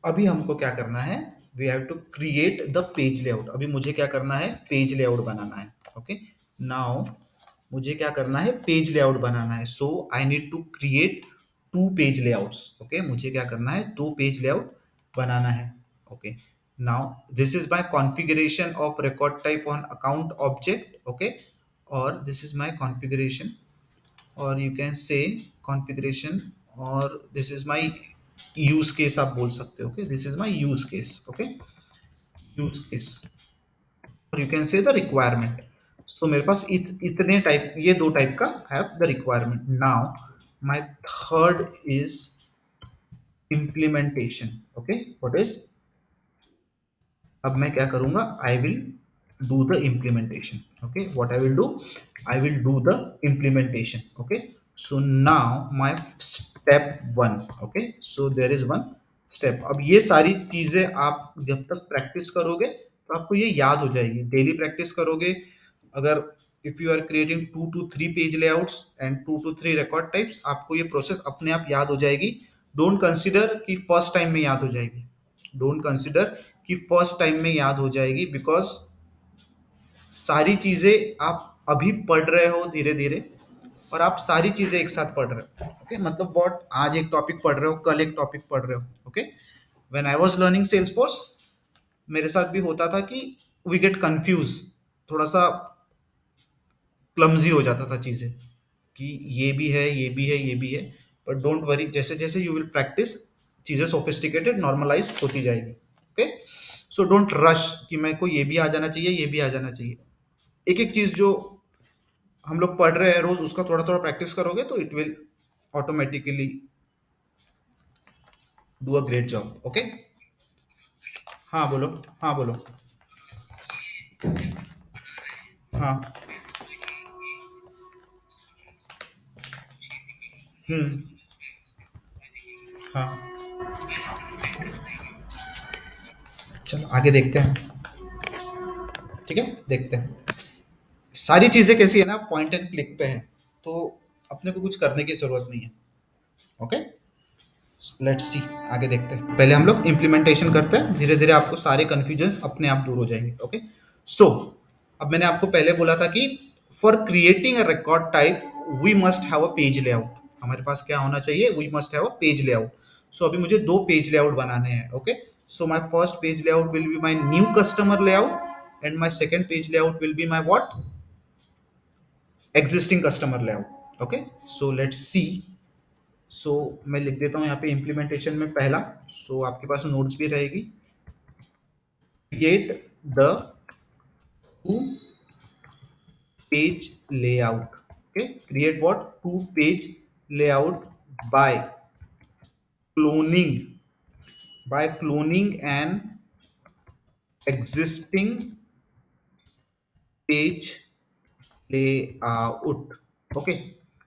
अभी हमको क्या करना है, we have to create the page layout. अभी मुझे क्या करना है, पेज लेआउट बनाना है, ओके। नाउ मुझे क्या करना है, पेज लेआउट बनाना है। So I need to create two page layouts, okay. मुझे क्या करना है, दो पेज लेआउट बनाना है, okay. Now this is my configuration of record type on account object, okay, और दिस इज माय कॉन्फ़िगरेशन और यू कैन से कॉन्फ़िगरेशन, और this is my use case आप बोल सकते हो। Okay, this is my use case. Okay, use case, और you can say the requirement. सो मेरे पास इतने टाइप, ये दो टाइप का have the requirement. Now my third is implementation. Okay, what is, अब मैं क्या करूंगा, I will do the implementation. Okay, what I will do, I will do the implementation. Okay, so now my step one. Okay, so there is one step. अब ये सारी चीजें आप जब तक प्रैक्टिस करोगे तो आपको ये याद हो जाएगी, डेली प्रैक्टिस करोगे। अगर if you are creating 2 to 3 page layouts and 2 to 3 record types, आपको ये प्रोसेस अपने आप याद हो जाएगी। डोंट कंसिडर कि फर्स्ट टाइम में याद हो जाएगी, डोंट कंसिडर कि फर्स्ट टाइम में याद हो जाएगी, बिकॉज सारी चीजें आप अभी पढ़ रहे हो धीरे धीरे, और आप सारी चीजें एक साथ पढ़ रहे हो। ओके, मतलब व्हाट, आज एक टॉपिक पढ़ रहे हो, कल एक टॉपिक पढ़ रहे हो। Okay, when I was learning Salesforce, मेरे साथ भी होता था कि वी गेट कंफ्यूज, थोड़ा सा क्लमजी हो जाता था चीजें, कि ये भी है, ये भी है, ये भी है। बट डोंट वरी, जैसे जैसे यू विल प्रैक्टिस, चीजें सोफिस्टिकेटेड नॉर्मलाइज होती जाएगी। ओके, सो डोंट रश कि मेरे को ये भी आ जाना चाहिए, ये भी आ जाना चाहिए। एक एक चीज जो हम लोग पढ़ रहे हैं रोज, उसका थोड़ा थोड़ा प्रैक्टिस करोगे तो it will automatically do a great job. Okay, हाँ बोलो, हाँ बोलो। हाँ। हम्म। हाँ, चलो आगे देखते हैं। ठीक है, देखते हैं। सारी चीजें कैसी है ना, पॉइंट एंड क्लिक पे है, तो अपने को कुछ करने की जरूरत नहीं है। ओके, लेट्स सी, आगे देखते हैं। पहले हम लोग इम्प्लीमेंटेशन करते हैं, धीरे धीरे आपको सारे कंफ्यूजन अपने आप दूर हो जाएंगे। ओके, सो अब मैंने आपको पहले बोला था कि for creating a record type we must have a page layout. हमारे पास क्या होना चाहिए, we must have a page layout. So अभी मुझे दो पेज लेआउट बनाने हैं। Okay, so my first page layout will be my new customer layout, and my second page layout will be my what, existing customer layout. Okay, so let's see. So मैं लिख देता हूँ यहाँ पे implementation में पहला, सो आपके पास नोट्स भी रहेगी। Create the two page layout. Okay, create what, two page layout by cloning, by cloning an existing page layout. Okay,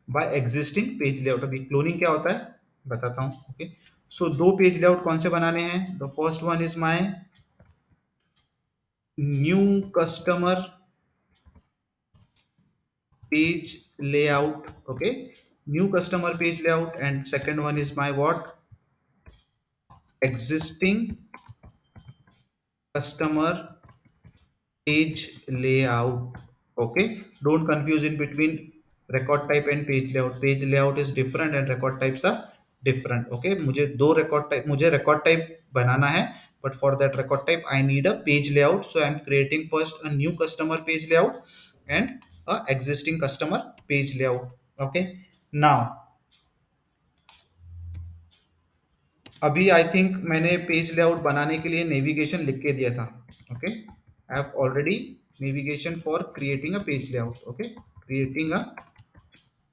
by existing page layout. अभी क्लोनिंग क्या होता है बताता हूँ। ओके, सो दो पेज लेआउट कौन से बनाने हैं, the first one is my new customer page layout. Okay, new customer page layout, and second one is my what, existing customer page layout. Okay, don't confuse in between record type and page layout. Page layout is different and record types are different. Okay, मुझे दो record type, मुझे record type बनाना है, but for that record type I need a page layout. So I'm creating first a new customer page layout and a existing customer page layout. Okay, now अभी I think मैंने page layout बनाने के लिए navigation लिख के दिया था। Okay, I have already navigation for creating a page layout. Okay, creating a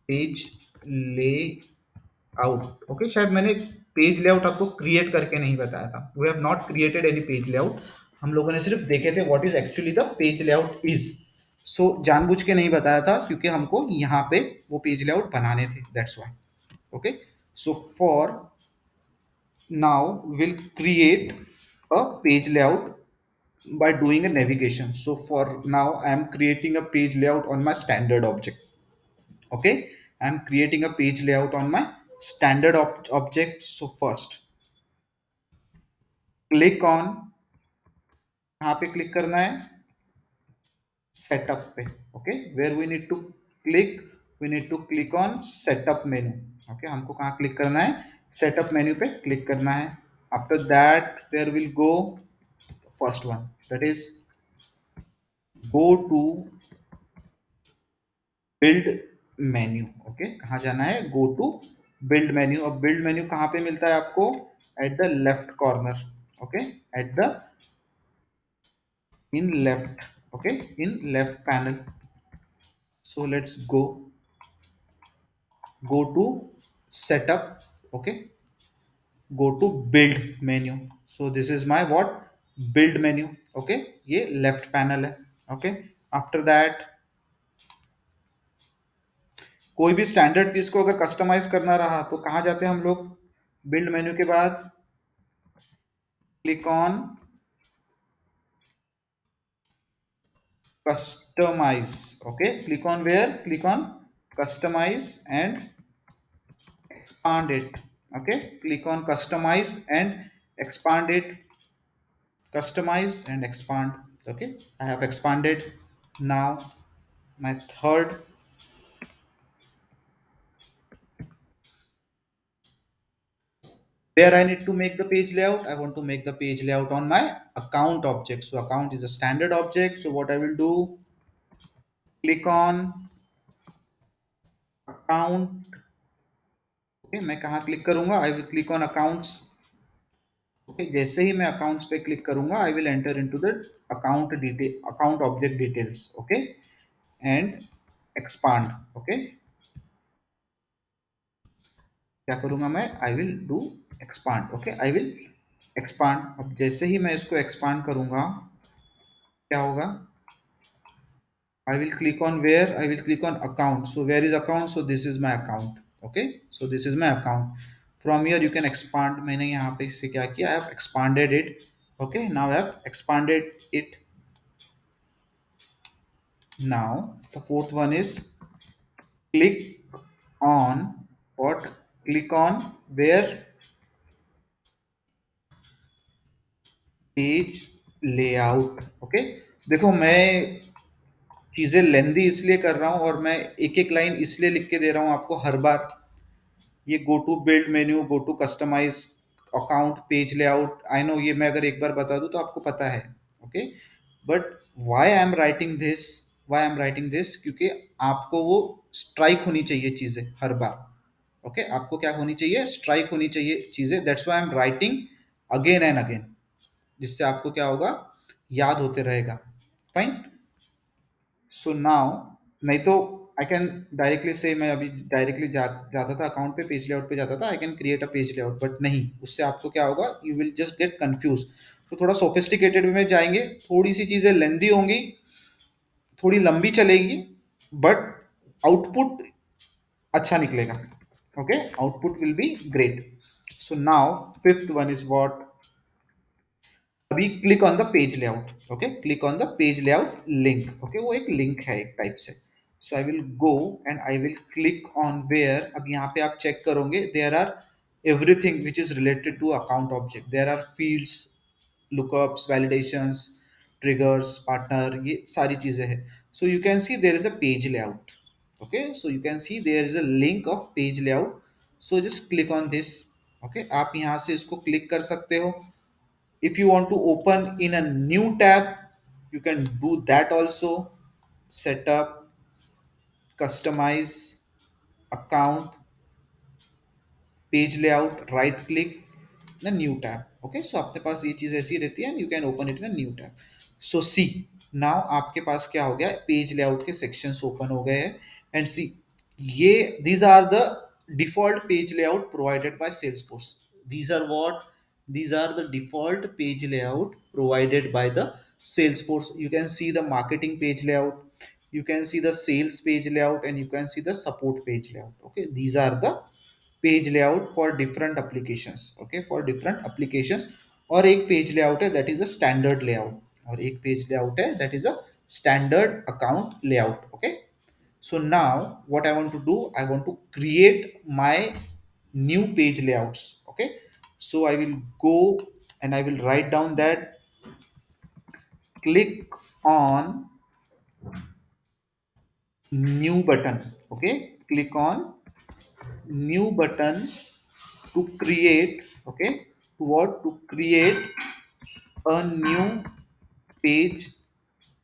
page layout. Okay, शायद मैंने पेज लेआउट आपको क्रिएट करके नहीं बताया था, we have not created any page layout. हम लोगों ने सिर्फ देखे थे what is actually the page layout is. So जानबूझ के नहीं बताया था क्योंकि हमको यहाँ पे वो पेज लेआउट बनाने थे, that's why. Okay, so for now we'll create a page layout by doing a navigation. So for now I am creating a page layout on my standard object. Okay, I am creating a page layout on my standard object. So first click on, यहाँ पे click करना है setup पे। Okay, where we need to click, we need to click on setup menu। Okay, हमको कहाँ click करना है, setup menu पे क्लिक करना है। after that where we'll go, first one, that is go to build menu. Okay, कहाँ जाना है? Go to build menu. अब बिल्ड मेन्यू कहाँ पे मिलता है आपको? At the left corner. Okay, at the in left, okay, in left panel. So let's go to setup. Okay, go to build menu. So this is my what? Build menu. Okay, ये left panel है. Okay, after that कोई भी standard piece को अगर customise करना रहा तो कहाँ जाते हैं हम लोग? बिल्ड मेन्यू के बाद click on customize. Okay, click on where? Click on customize and expand it. Okay, click on customize and expand it. Customize and expand. Okay, I have expanded. Now my third, where I need to make the page layout, I want to make the page layout on my account object. So account is a standard object. So what I will do, click on account. Okay, मैं कहाँ click करूंगा? I will click on accounts. Okay, जैसे ही मैं accounts पे click करूंगा I will enter into the account detail, account object details. Okay, and expand. Okay, क्या करूंगा मैं? I will do expand. Okay, I will expand. अब जैसे ही मैं इसको एक्सपांड करूंगा क्या होगा? I will click on where? I will click on account. So where is account? So this is my account. Okay, so this is my account. From here you can expand. मैंने यहाँ पे इससे क्या किया? I have expanded it. Okay, now I have expanded it. Now the fourth one is click on what? Click on where? Page layout. Okay, देखो मैं चीजें लेंदी इसलिए कर रहा हूं और मैं एक एक लाइन इसलिए लिख के दे रहा हूं आपको हर बार। ये go to build menu, go to customize account, page layout, I know ये मैं अगर एक बार बता दूं तो आपको पता है। Okay, but why I am writing this? Why I am writing this? क्योंकि आपको वो स्ट्राइक होनी चाहिए चीजें हर बार। ओके, आपको क्या होनी चाहिए? स्ट्राइक होनी चाहिए चीजें। That's why I am writing again and again, जिससे आपको क्या होगा? याद होते रहेगा। फाइन। सो नाउ, नहीं तो आई कैन डायरेक्टली से, मैं अभी डायरेक्टली जाता था अकाउंट पे, पेज लेआउट पे जाता था, I can create a page layout, but नहीं, उससे आपको क्या होगा? You will just get confuse. तो थोड़ा सोफिस्टिकेटेड वे में जाएंगे, थोड़ी सी चीजें लेंदी होंगी, थोड़ी लंबी चलेगी, बट आउटपुट अच्छा निकलेगा। Okay, output will be great. So now fifth one is what? अभी click on the page layout. Okay, click on the page layout link. Okay, वो एक लिंक है एक टाइप से। So I will go and I will click on where. अब यहाँ पे आप चेक करोगे, there are everything which is related to account object. There are fields, lookups, validations, triggers, partner, ये सारी चीजें हैं। So you can see there is a page layout. Okay, so you can see there is a link of page layout. So just click on this. Okay, आप यहाँ से इसको click कर सकते हो। If you want to open in a new tab, you can do that also. Setup, customize, account, page layout, right click in a new tab. Okay, so आपके पास ये चीज ऐसी रहती है, and you can open it in a new tab. So see, now आपके पास क्या हो गया? पेज लेआउट के sections open हो गए हैं, and see, ये these are the default page layout provided by Salesforce. These are what? These are the default page layout provided by the Salesforce. You can see the marketing page layout, you can see the sales page layout, and you can see the support page layout. Okay, these are the page layout for different applications. Okay, for different applications. और एक page layout है that is a standard layout, और एक page layout है that is a standard account layout. Okay, so now what I want to do, I want to create my new page layouts। Okay, so I will go and I will write down that click on new button। Okay, click on new button to create, okay, to what? To create a new page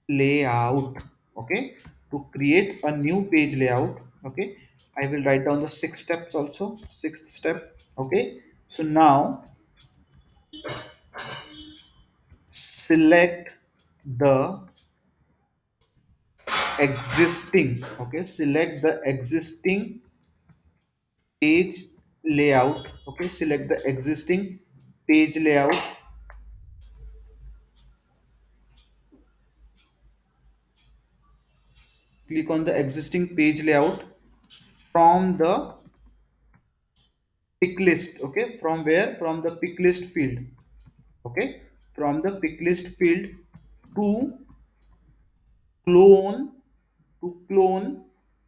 layout। Okay, to create a new page layout, Okay, I will write down the six steps also. Sixth step. Okay, so now select the existing, okay, select the existing page layout. Okay, select the existing page layout. Click on the existing page layout from the pick list. Okay, from where? From the pick list field. Okay, from the pick list field to clone, to clone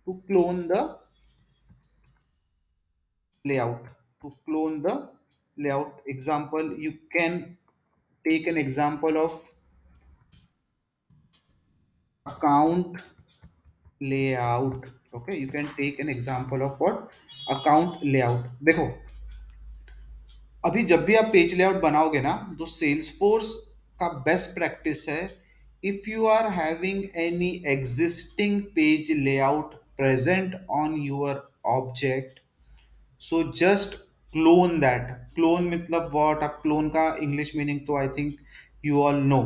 to clone the layout, to clone the layout. Example, you can take an example of account layout. Okay, you can take an example of what? Account layout. देखो, अभी जब भी आप page layout बनाओगे ना, तो Salesforce का best practice है, if you are having any existing page layout present on your object, so just clone that. Clone मतलब व्हाट? आप क्लोन का इंग्लिश मीनिंग तो I think you all know.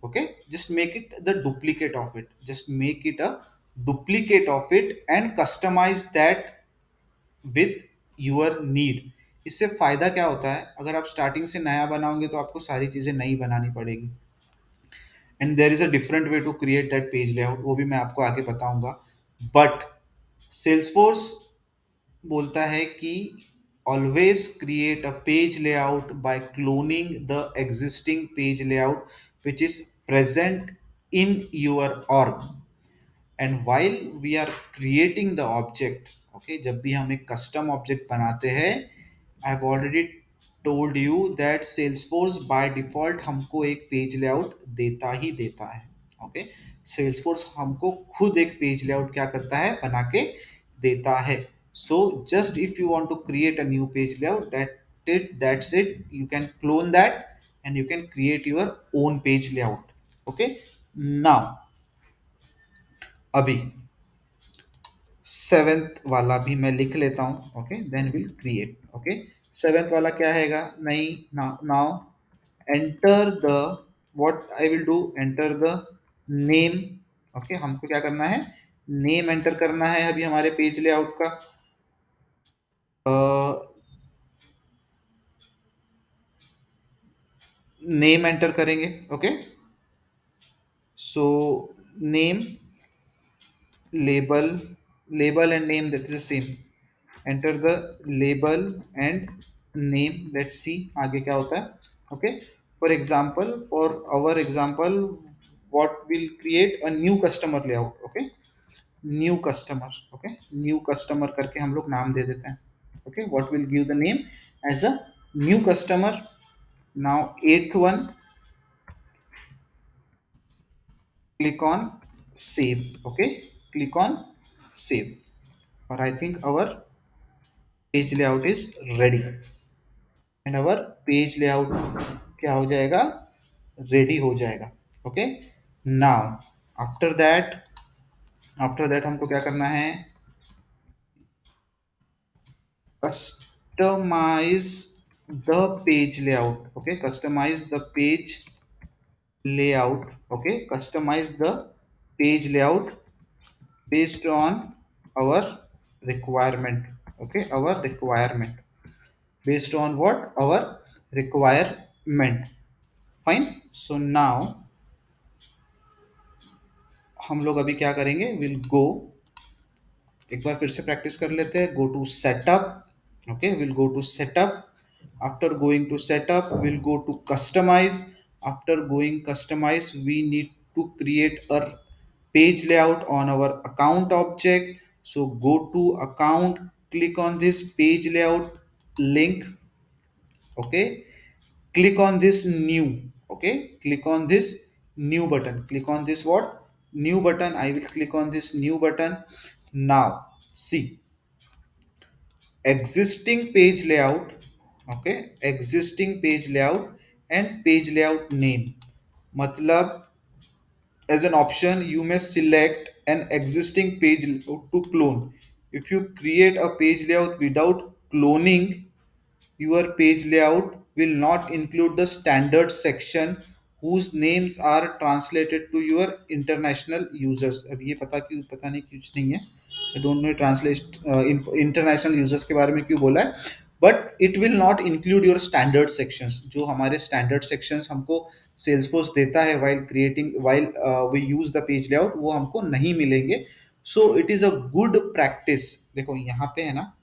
Okay, just make it the duplicate of it, just make it a duplicate of it and customize that with your need. इससे फायदा क्या होता है? अगर आप स्टार्टिंग से नया बनाओगे तो आपको सारी चीजें नई बनानी पड़ेगी. And there is a different way to create that page layout, वो भी मैं आपको आगे बताऊंगा. बट सेल्सफोर्स बोलता है कि always create a page layout by cloning the existing page layout which is present in your org. And while we are creating the object, okay, जब भी हम एक कस्टम ऑब्जेक्ट बनाते हैं, I have already told you that Salesforce by default हमको एक page layout देता ही देता है. ओके, सेल्सफोर्स हमको खुद एक पेज लेआउट क्या करता है? बना के देता है. So just if you want to create a new page layout, that's it, you can clone that and you can create your own page layout. Okay, now अभी सेवेंथ वाला भी मैं लिख लेता हूं. Okay, then will create. Okay, seventh वाला क्या हैगा? नहीं, now enter the, what I will do, enter the name. Okay, हमको क्या करना है? नेम एंटर करना है अभी हमारे पेज लेआउट का. नेम एंटर करेंगे. Okay, so name, label, label and name, that is the same. Enter the label and name. Let's see आगे क्या होता है. Okay, for example, for our example, what will create a new customer layout. Okay, new customer. Okay, new customer करके हम लोग नाम दे देते हैं. Okay, what will give the name as a new customer. Now eighth one, click on save. Okay, click on save, or I think our page layout is ready. And our page layout क्या हो जाएगा? Ready हो जाएगा. Okay, now after that, after that हमको क्या करना है? Customize the page layout. Okay, customize the page layout. Okay, customize the page layout based on our requirement. Okay, our requirement, based on what? Our requirement. Fine. So now हम लोग अभी क्या करेंगे? Will go, एक बार फिर से practice कर लेते हैं. Go to setup. Okay, will go to setup. After going to setup, will go to customize. After going customize, we need to create a page layout on our account object. So go to account, click on this page layout link. Okay, click on this new. Okay, click on this new button. Click on this what? New button. I will click on this new button. Now see, existing page layout. Okay, existing page layout and page layout name, मतलब as an option you may select an existing page layout to clone. If you create a page layout without cloning, your page layout will not include the standard section whose names are translated to your international users. अब ये पता नहीं कुछ नहीं है. I don't know translate international users के बारे में क्यों बोला है. But it will not include your standard sections. जो हमारे standard sections हमको Salesforce देता है while we use the page layout, वो हमको नहीं मिलेंगे. So it is a good practice. देखो यहाँ पे है ना,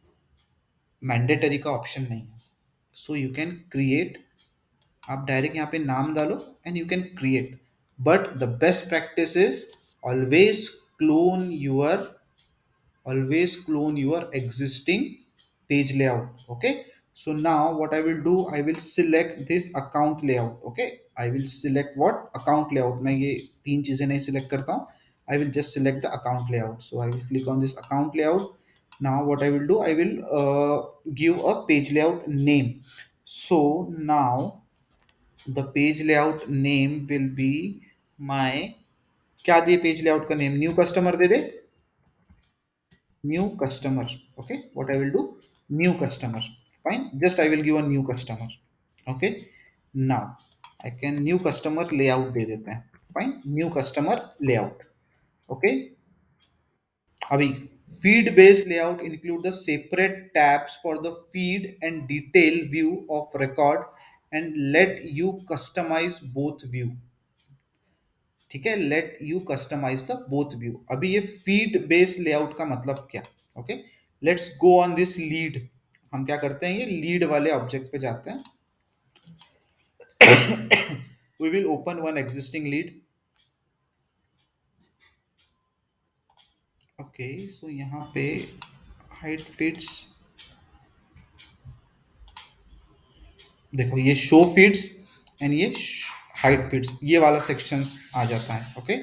मैंडेटरी का ऑप्शन नहीं है. सो यू कैन क्रिएट, आप डायरेक्ट यहाँ पे नाम डालो and you can create. But the best practice is always clone your always clone your existing page layout. Okay, so now what I will do, I will select this account layout. Okay, I will select what account layout. मैं ये तीन चीजें नहीं select करता हूँ. I will just select the account layout. So I will click on this account layout. Now what I will do, I will give a page layout name. So now the page layout name will be my, क्या दिए page layout का name, new customer they they. New customer. Okay, what I will do, new customer. Fine, just I will give a new customer. Okay, now I can new customer layout दे देते हैं. Fine, new customer layout. Okay, अभी feed based layout include the separate tabs for the feed and detail view of record and let you customize both view. ठीक है, let you customize the both view. अभी ये feed based layout का मतलब क्या. Okay, let's go on this lead. हम क्या करते हैं, ये लीड वाले ऑब्जेक्ट पे जाते हैं. We will open one existing lead. Okay, so यहाँ पे हाइट फिट्स, देखो ये शो फीड्स एंड ये हाइट फीड्स, ये वाला सेक्शंस आ जाता है. Okay,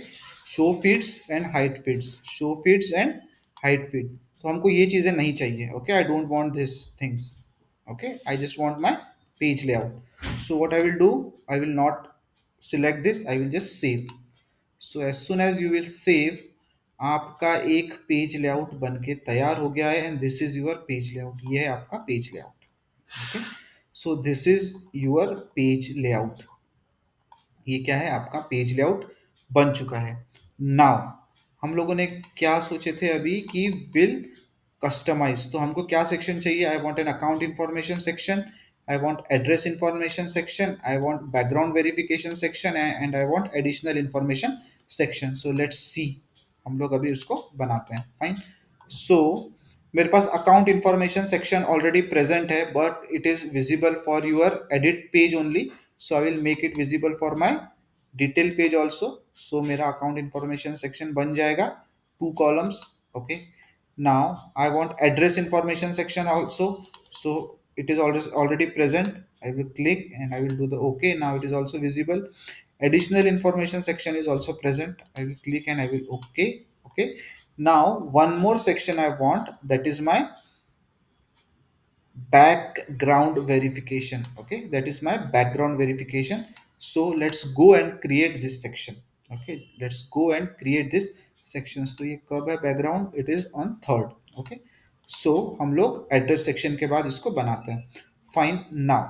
show fields and hide fields, show fields and hide field. तो हमको ये चीजें नहीं चाहिए. Okay, I don't want this things. Okay, I just want my page layout. So what I will do, I will not select this, I will just save. So as soon as you will save, आपका एक page layout बन के तैयार हो गया है. And this is your page layout. ये है आपका page layout. Okay, so this is your page layout. ये क्या है, आपका पेज लेआउट बन चुका है. नाउ हम लोगों ने क्या सोचे थे अभी कि विल कस्टमाइज. तो हमको क्या सेक्शन चाहिए, I want an account information section, I want address information section, I want background verification section and I want additional information section. So let's see, हम लोग अभी उसको बनाते हैं. फाइन, सो मेरे पास account information section already present है but it is visible for your edit page only. So I will make it visible for my detail page also. So मेरा अकाउंट इंफॉर्मेशन सेक्शन बन जाएगा, two columns. Okay, now I want address information section also. So it is already present. I will click and I will do the OK. Now it is also visible. Additional information section is also present. I will click and I will OK. Okay, now one more section I want, that is my background verification. Okay, that is my background verification. So let's go and create this section. Okay, let's go and create this section. So ये कब है background, it is on third. Okay, so हम लोग address section के बाद इसको बनाते हैं. Fine, now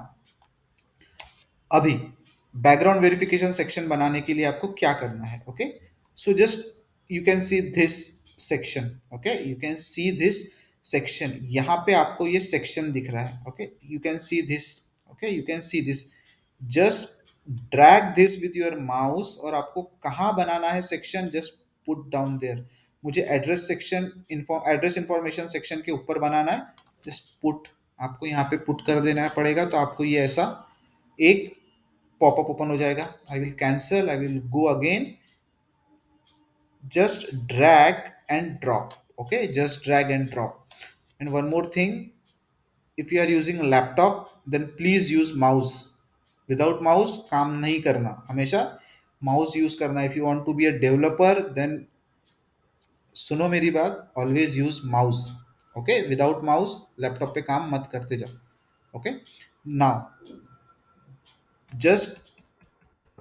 अभी बैकग्राउंड वेरिफिकेशन सेक्शन बनाने के लिए आपको क्या करना है. Okay, so just you can see this section. Okay, you can see this section. यहाँ पे आपको ये सेक्शन दिख रहा है. Okay, you can see this. Okay, you can see this. Just drag this with your mouse और आपको कहाँ बनाना है section, just put down there. मुझे address section address information section के ऊपर बनाना है. जस्ट पुट, आपको यहाँ पे पुट कर देना पड़ेगा. तो आपको ये ऐसा एक पॉपअप ओपन हो जाएगा. I will cancel, I will go again, just drag and drop. Okay, just drag and drop. And one more thing, if you are using laptop then please use mouse. Without mouse काम नहीं करना, हमेशा mouse use करना. If you want to be a developer then सुनो मेरी बात, always use mouse. Okay, without mouse laptop पे काम मत करते जाओ. Okay, now just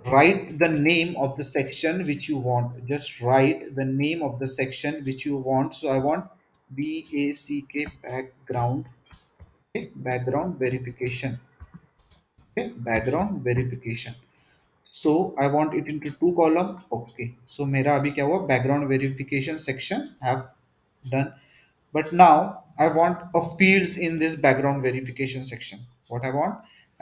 write the name of the section which you want. Just write the name of the section which you want. So I want BACK background, okay, background verification, okay, background verification. So I want it into two column. Okay, so मेरा अभी क्या हुआ, background verification section have done. But now I want a fields in this background verification section. What I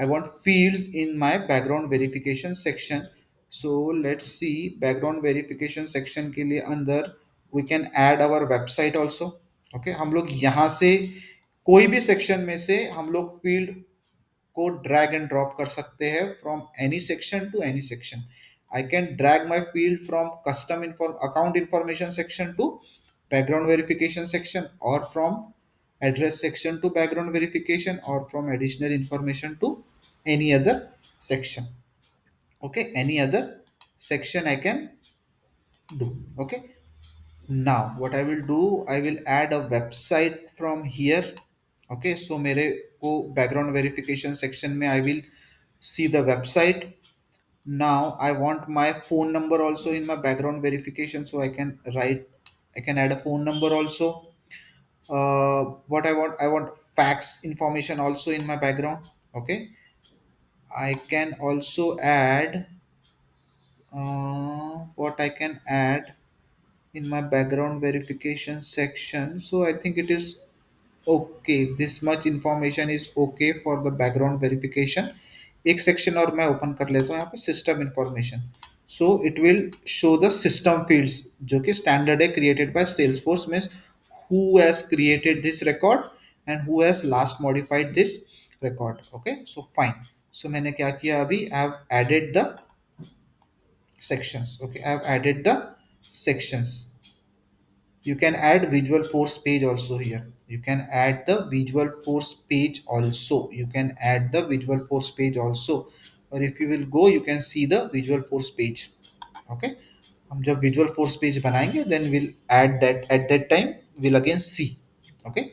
want fields in my background verification section. So let's see, background verification section के लिए अंदर we can add our website also. Okay, हम लोग यहाँ से कोई भी section में से हम लोग फील्ड को ड्रैग एंड ड्रॉप कर सकते हैं from any section two any section. I can drag my field from custom account information section two background verification section, or from address section to background verification, or from additional information to any other section. Okay, any other section I can do. Okay, now what I will do, I will add a website from here. Okay, so मेरे को background verification section में I will see the website. Now I want my phone number also in my background verification, so I can add a phone number also. What I want fax information also in my background. Okay, I can also add what I can add in my background verification section. So I think it is okay, this much information is okay for the background verification. एक section और मैं open कर लेता हूँ यहाँ पे, system information. So it will show the system fields जो कि स्टैंडर्ड है, created by Salesforce. Means who has created this record and who has last modified this record. Okay, so fine. So मैंने क्या किया अभी, I have added the sections. Okay, I have added the sections. You can add visual force page also here. You can add the visual force page also. You can add the visual force page also. Or if you will go, you can see the visual force page. Okay, हम जब visual force page बनाएंगे, then we'll add that. At that time we'll again see. Okay,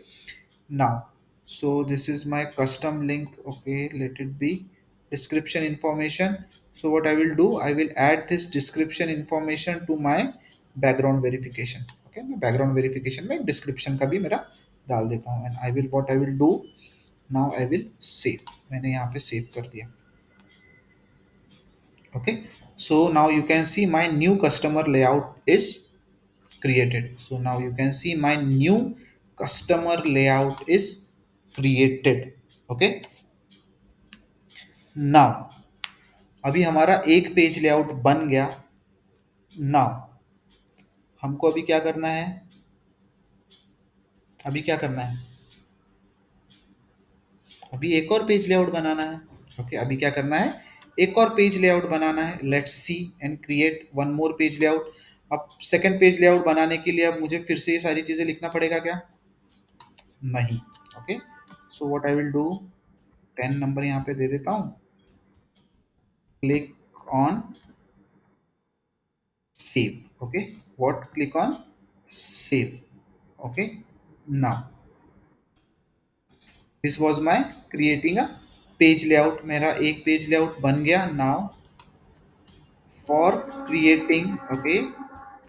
now, so this is my custom link. Okay, let it be description information. So what I will do, I will add this description information to my background verification. Okay, मैं background verification में description का भी मेरा डाल देता हूँ. And I will, what I will do now, I will save. मैंने यहाँ पे save कर दिया. Okay, so now you can see my new customer layout is created. So now you can see my new customer layout is created. Okay, now अभी हमारा एक page layout बन गया. नाउ हमको अभी क्या करना है, अभी क्या करना है, अभी एक और पेज लेआउट बनाना है. ओके, अभी क्या करना है, एक और पेज लेआउट बनाना है. Let's see and create one more page layout. अब सेकंड पेज लेआउट बनाने के लिए अब मुझे फिर से ये सारी चीजें लिखना पड़ेगा क्या, नहीं. Okay, so what I will do, 10 number यहाँ पे दे देता हूँ. Click on save. Okay, what, click on save. Okay, now this was my creating a page layout. मेरा एक पेज लेआउट बन गया. Now for creating, okay,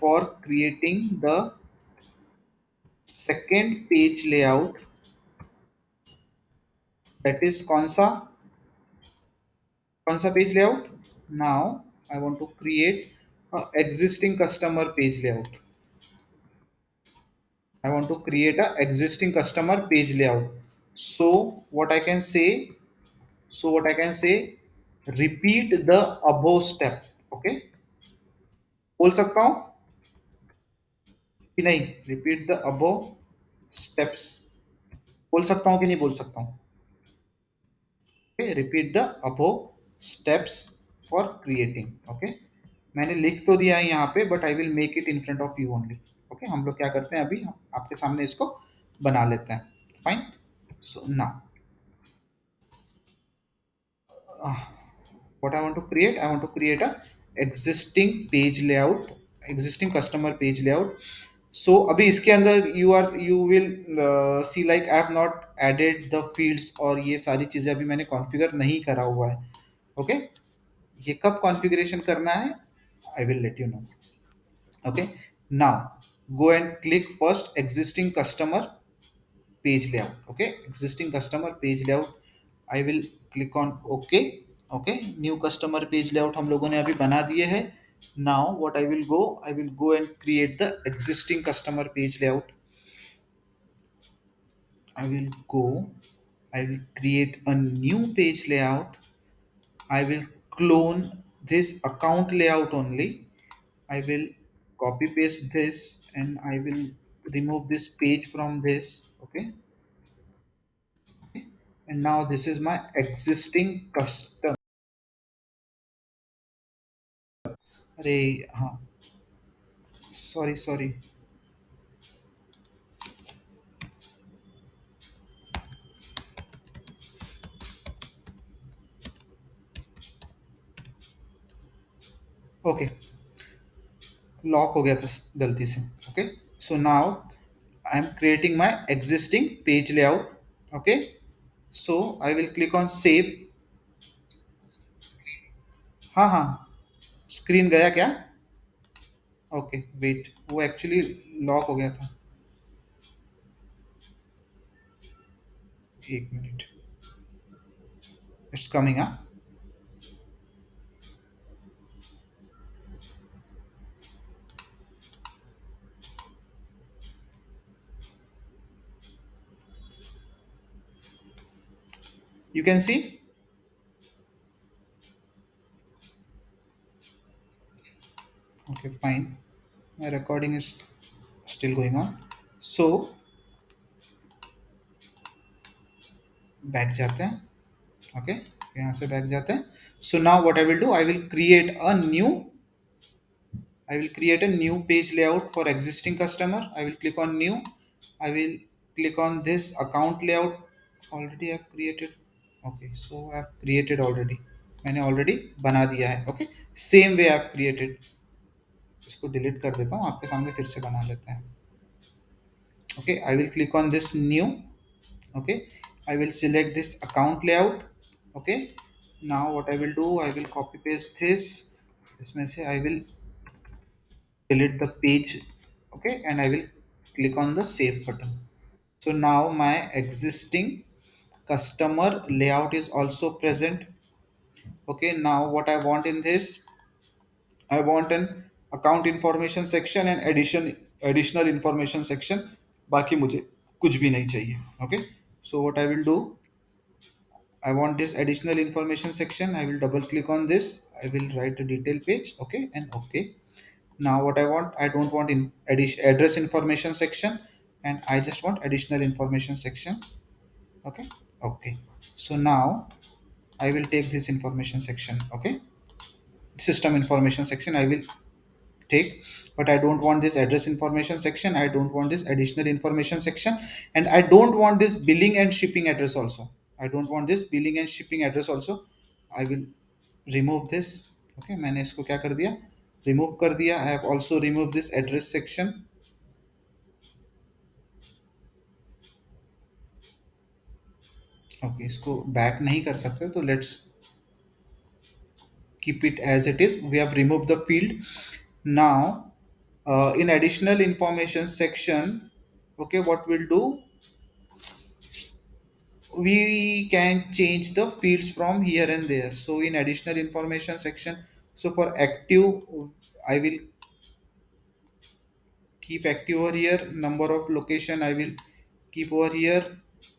for creating the second page layout, that is कौन सा page layout. Now I want to create a existing customer page layout. I want to create a existing customer page layout. So what I can say, repeat the above step. Okay, बोल सकता हूँ कि नहीं, repeat the above steps, बोल सकता हूँ कि नहीं बोल सकता हूँ. Okay, repeat the above steps for creating. Okay, मैंने लिख तो दिया है यहाँ पे, but I will make it in front of you only. Okay, हम लोग क्या करते हैं अभी, हम आपके सामने इसको बना लेते हैं. Fine. So now what I want to create a existing page layout, existing customer page layout. So अभी इसके अंदर you will see like I have not added the fields, और ये सारी चीजें अभी मैंने कॉन्फ़िगर नहीं करा हुआ है. ओके, ये कब कॉन्फ़िगरेशन करना है, I will let you know. Okay, now go and click first existing customer page layout. Okay, existing customer page layout, I will click on okay. Okay, new customer page layout हम लोगों ने अभी बना दिए है. Now what I will go and create the existing customer page layout. I will go, I will create a new page layout. I will clone this account layout only. I will copy paste this and I will remove this page from this. Okay. And now this is my existing custom. अरे हाँ, sorry. Okay, lock हो गया था गलती से. Okay, so now I am creating my existing page layout. Okay, so I will click on save. हाँ हाँ, screen गया क्या? ओके वेट, वो एक्चुअली लॉक हो गया था. एक मिनट, इट्स कमिंग. हाँ, you can C. Okay fine, my recording is still going on. So back जाते हैं. ओके, यहाँ से बैक जाते हैं. So now what I will do, I will create a new page layout for existing customer. I will click on new. I will click on this account layout. Already I've created. Okay, so I've created already. मैंने already बना दिया है. Okay, same way I've created. इसको delete कर देता हूँ, आपके सामने फिर से बना लेते हैं. Okay, I will click on this new. Okay, I will select this account layout. Okay, now what I will do, I will copy paste this. इसमें से I will delete the page. Okay, and I will click on the save button. So now my existing customer layout is also present. Okay, now what I want in this, I want an account information section and additional information section. बाकी मुझे कुछ भी नहीं चाहिए. Okay, so what I will do, I want this additional information section. I will double click on this. I will write a detail page. Okay, and okay. Now what I don't want in address information section, and I just want additional information section. Okay, okay. So now I will take this information section. Okay, system information section I will take, but I don't want this address information section, I don't want this additional information section, and I don't want this billing and shipping address also. I don't want this billing and shipping address also. I will remove this. Okay, मैंने इसको क्या कर दिया, remove कर दिया. I have also removed this address section. Okay, इसको back नहीं कर सकते, तो let's keep it as it is. We have removed the field. Now in additional information section, okay, what we'll do, we can change the fields from here and there. So in additional information section, so for active, I will keep active over here. Number of location I will keep over here.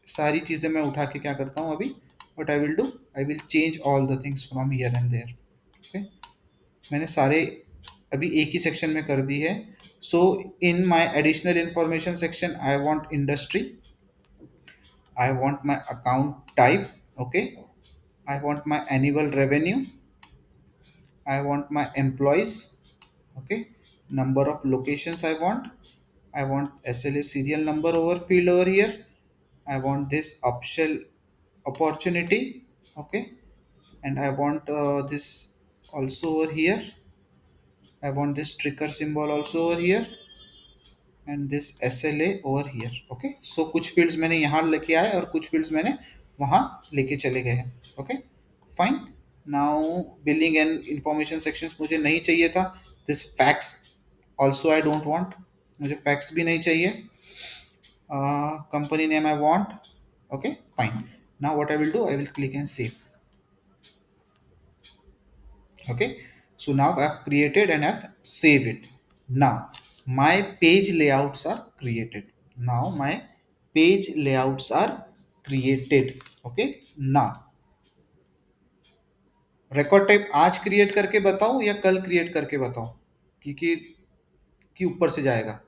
सारी चीज़ें मैं उठा के क्या करता हूँ अभी, what I will do, I will change all the things from here and there. Okay, मैंने सारे अभी एक ही सेक्शन में कर दी है. So in my additional information section I want industry, I want my account type. Okay, I want my annual revenue, I want my employees. Okay, number of locations I want SLA serial number over field over here. I want this upsell opportunity. Okay, and I want this also over here. I want this trigger symbol also over here, and this SLA over here. Okay, so कुछ fields मैंने यहाँ लेके आए और कुछ fields मैंने वहाँ लेके चले गए हैं. Okay, fine. Now billing and information sections मुझे नहीं चाहिए था. This facts also I don't want. मुझे फैक्स भी नहीं चाहिए. Company name I want. Okay, fine. Now what I will do, I will click and save. Okay, so now I have created and I have saved it. Now my page layouts are created. Now my page layouts are created. Okay, now record type आज create करके बताऊं या कल create करके बताऊं, क्योंकि कि ऊपर से जाएगा.